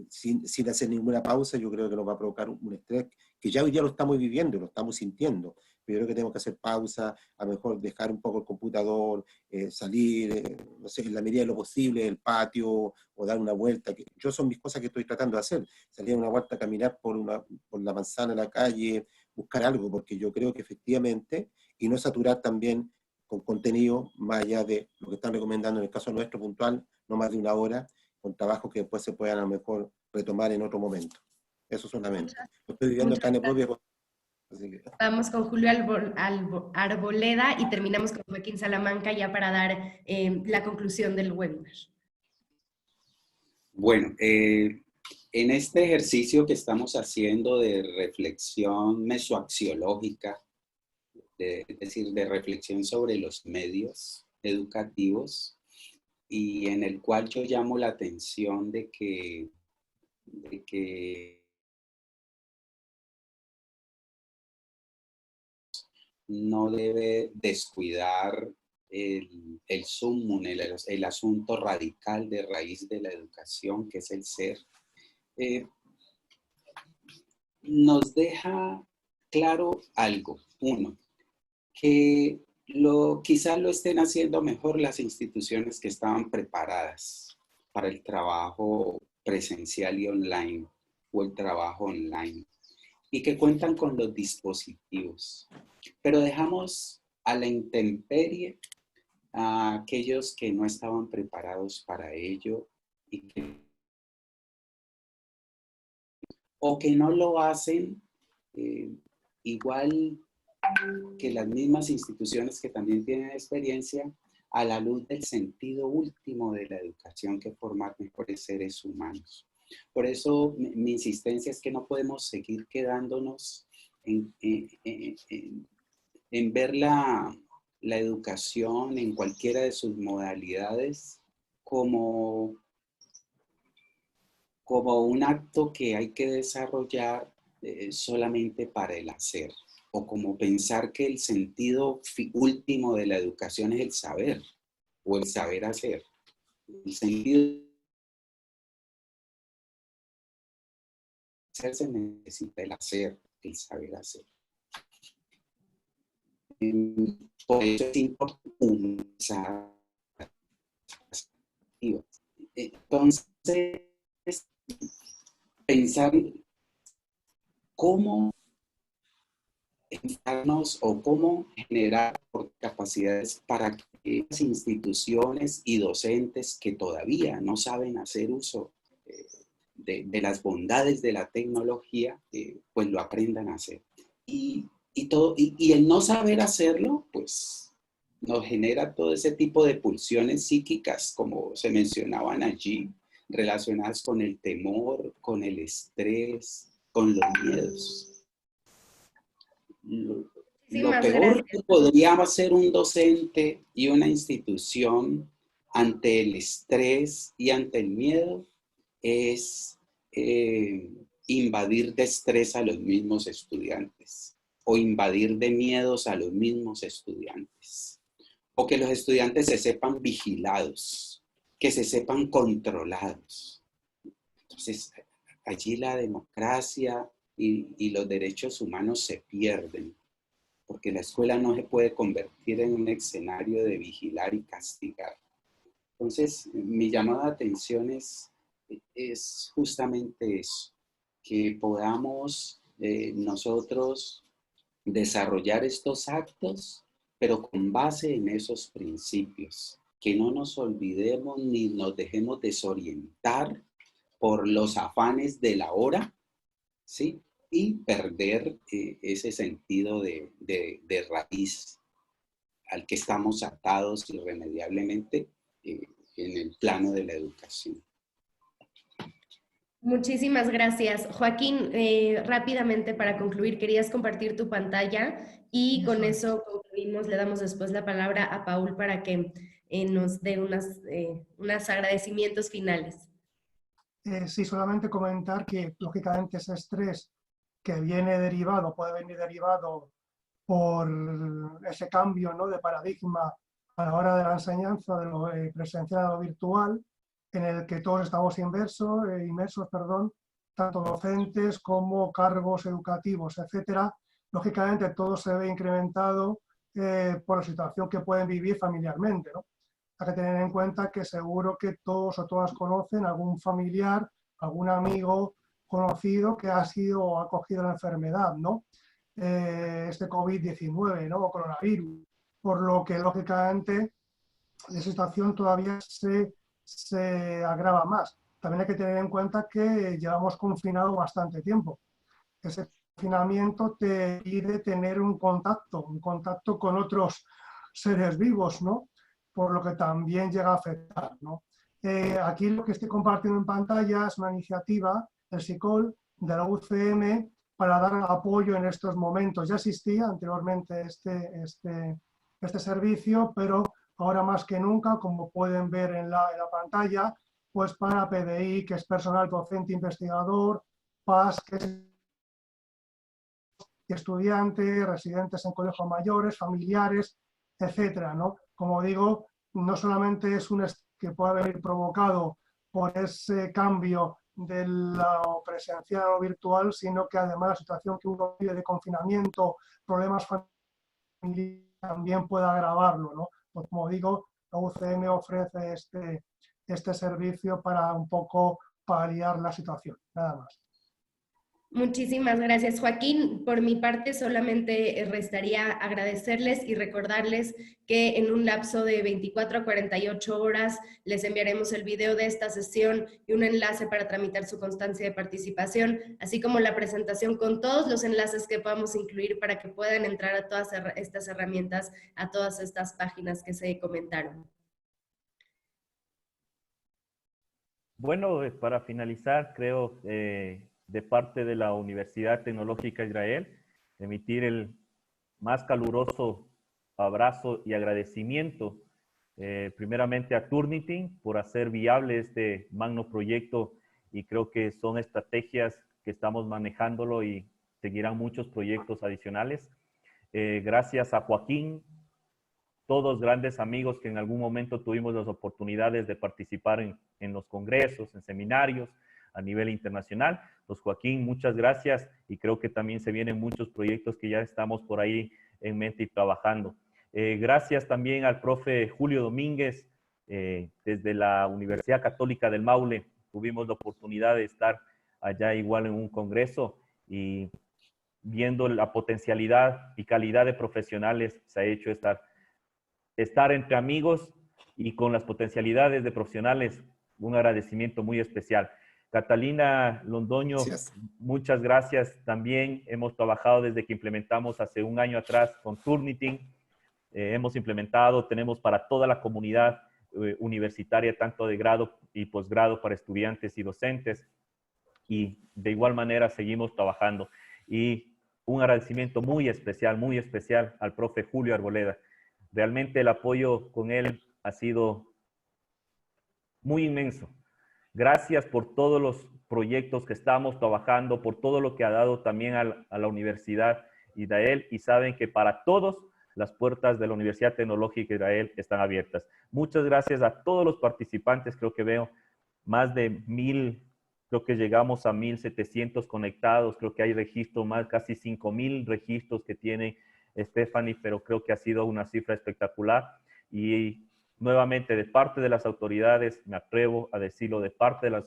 Speaker 3: sin hacer ninguna pausa, yo creo que nos va a provocar un estrés que ya hoy día lo estamos viviendo, lo estamos sintiendo. Pero yo creo que tenemos que hacer pausa, a lo mejor dejar un poco el computador, salir, no sé, en la medida de lo posible, el patio, o dar una vuelta. Yo son mis cosas que estoy tratando de hacer. Salir a una vuelta, caminar por la manzana en la calle, buscar algo, porque yo creo que efectivamente, y no saturar también con contenido, más allá de lo que están recomendando en el caso nuestro puntual, no más de una hora, con trabajos que después se puedan a lo mejor retomar en otro momento. Eso solamente. Lo estoy viviendo en carne propia. Así que...
Speaker 1: Vamos con Julio Arboleda y terminamos con Joaquín Salamanca ya para dar la conclusión del webinar.
Speaker 6: Bueno, en este ejercicio que estamos haciendo de reflexión mesoaxiológica, es decir, de reflexión sobre los medios educativos, y en el cual yo llamo la atención de que no debe descuidar el sumum, el asunto radical de raíz de la educación, que es el ser. Nos deja claro algo. Uno, que quizás lo estén haciendo mejor las instituciones que estaban preparadas para el trabajo presencial y online, o el trabajo online, y que cuentan con los dispositivos. Pero dejamos a la intemperie a aquellos que no estaban preparados para ello o que no lo hacen igual que las mismas instituciones que también tienen experiencia, a la luz del sentido último de la educación, que es formar mejores seres humanos. Por eso mi insistencia es que no podemos seguir quedándonos en ver la educación en cualquiera de sus modalidades como un acto que hay que desarrollar solamente para el hacer, o como pensar que el sentido último de la educación es el saber, o el saber hacer. El sentido hacer se necesita el hacer, el saber hacer. Por eso es importante humanizar. Entonces, pensar cómo enfocarnos o cómo generar capacidades para que las instituciones y docentes que todavía no saben hacer uso de las bondades de la tecnología, pues lo aprendan a hacer. Y el no saber hacerlo, pues nos genera todo ese tipo de pulsiones psíquicas, como se mencionaban allí, relacionadas con el temor, con el estrés, con los miedos. Lo peor que podría hacer un docente y una institución ante el estrés y ante el miedo es invadir de estrés a los mismos estudiantes, o invadir de miedos a los mismos estudiantes, o que los estudiantes se sepan vigilados, que se sepan controlados. Entonces, allí la democracia y los derechos humanos se pierden, porque la escuela no se puede convertir en un escenario de vigilar y castigar. Entonces, mi llamada de atención es es justamente eso, que podamos nosotros desarrollar estos actos, pero con base en esos principios, que no nos olvidemos ni nos dejemos desorientar por los afanes de la hora, ¿sí? Y perder ese sentido de raíz al que estamos atados irremediablemente en el plano de la educación.
Speaker 1: Muchísimas gracias. Joaquín, rápidamente para concluir, querías compartir tu pantalla y con eso concluimos. Le damos después la palabra a Paul para que nos dé unos agradecimientos finales.
Speaker 2: Sí, solamente comentar que lógicamente ese estrés que viene derivado, puede venir derivado por ese cambio, ¿no?, de paradigma a la hora de la enseñanza de lo presencial a lo virtual, en el que todos estamos inmersos, tanto docentes como cargos educativos, etcétera. Lógicamente todo se ve incrementado por la situación que pueden vivir familiarmente, ¿no? Hay que tener en cuenta que seguro que todos o todas conocen algún familiar, algún amigo conocido que ha sido o ha cogido la enfermedad, ¿no? Este COVID-19, ¿no?, o coronavirus, por lo que lógicamente la situación todavía se agrava más. También hay que tener en cuenta que llevamos confinado bastante tiempo. Ese confinamiento te pide tener un contacto con otros seres vivos, ¿no?, por lo que también llega a afectar, ¿no? Aquí lo que estoy compartiendo en pantalla es una iniciativa del SICOL, de la UCM, para dar apoyo en estos momentos. Ya existía anteriormente este servicio, pero ahora más que nunca, como pueden ver en la pantalla, pues para PDI, que es personal docente investigador, PAS, que es estudiantes, residentes en colegios mayores, familiares, etcétera, ¿no? Como digo, no solamente es un que puede haber provocado por ese cambio de lo presencial a lo virtual, sino que además la situación que uno vive de confinamiento, problemas familiares, también puede agravarlo, ¿no? Pues como digo, la UCM ofrece este servicio para un poco paliar la situación, nada más.
Speaker 1: Muchísimas gracias, Joaquín. Por mi parte, solamente restaría agradecerles y recordarles que en un lapso de 24 a 48 horas les enviaremos el video de esta sesión y un enlace para tramitar su constancia de participación, así como la presentación con todos los enlaces que podamos incluir para que puedan entrar a todas estas herramientas, a todas estas páginas que se comentaron.
Speaker 5: Bueno, para finalizar, creo, de parte de la Universidad Tecnológica Israel, emitir el más caluroso abrazo y agradecimiento, primeramente a Turnitin por hacer viable este magno proyecto, y creo que son estrategias que estamos manejándolo y seguirán muchos proyectos adicionales. Gracias a Joaquín, todos grandes amigos que en algún momento tuvimos las oportunidades de participar en los congresos, en seminarios a nivel internacional. Pues Joaquín, muchas gracias, y creo que también se vienen muchos proyectos que ya estamos por ahí en mente y trabajando. Gracias también al profe Julio Domínguez, desde la Universidad Católica del Maule. Tuvimos la oportunidad de estar allá igual en un congreso, y viendo la potencialidad y calidad de profesionales, se ha hecho estar entre amigos y con las potencialidades de profesionales, un agradecimiento muy especial. Catalina Londoño, gracias. Muchas gracias también. Hemos trabajado desde que implementamos hace un año atrás con Turnitin. Hemos implementado, tenemos para toda la comunidad universitaria, tanto de grado y posgrado, para estudiantes y docentes. Y de igual manera seguimos trabajando. Y un agradecimiento muy especial al profe Julio Arboleda. Realmente el apoyo con él ha sido muy inmenso. Gracias por todos los proyectos que estamos trabajando, por todo lo que ha dado también a la Universidad Israel, y saben que para todos las puertas de la Universidad Tecnológica Israel están abiertas. Muchas gracias a todos los participantes. Creo que veo más de 1000, creo que llegamos a 1700 conectados. Creo que hay registro, casi 5000 registros que tiene Stephanie, pero creo que ha sido una cifra espectacular, y nuevamente de parte de las autoridades, me atrevo a decirlo, de parte de las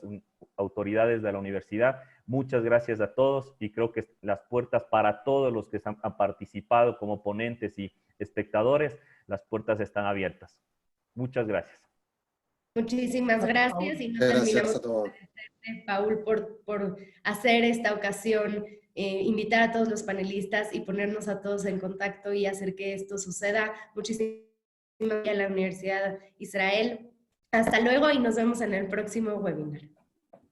Speaker 5: autoridades de la universidad, muchas gracias a todos y creo que las puertas para todos los que han participado como ponentes y espectadores, las puertas están abiertas. Muchas gracias.
Speaker 1: Muchísimas gracias y no
Speaker 3: Gracias
Speaker 1: terminamos
Speaker 3: a todos.
Speaker 1: de agradecerte, Paul, por hacer esta ocasión, invitar a todos los panelistas y ponernos a todos en contacto y hacer que esto suceda. Muchísimas gracias a la Universidad Israel. Hasta luego y nos vemos en el próximo webinar.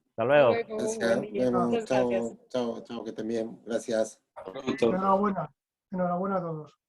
Speaker 5: Hasta luego.
Speaker 3: Gracias.
Speaker 4: Buen día.
Speaker 3: Bueno,
Speaker 4: Muchas gracias.
Speaker 3: chao, que estén bien. Gracias.
Speaker 6: Pronto.
Speaker 2: Enhorabuena. Enhorabuena a todos.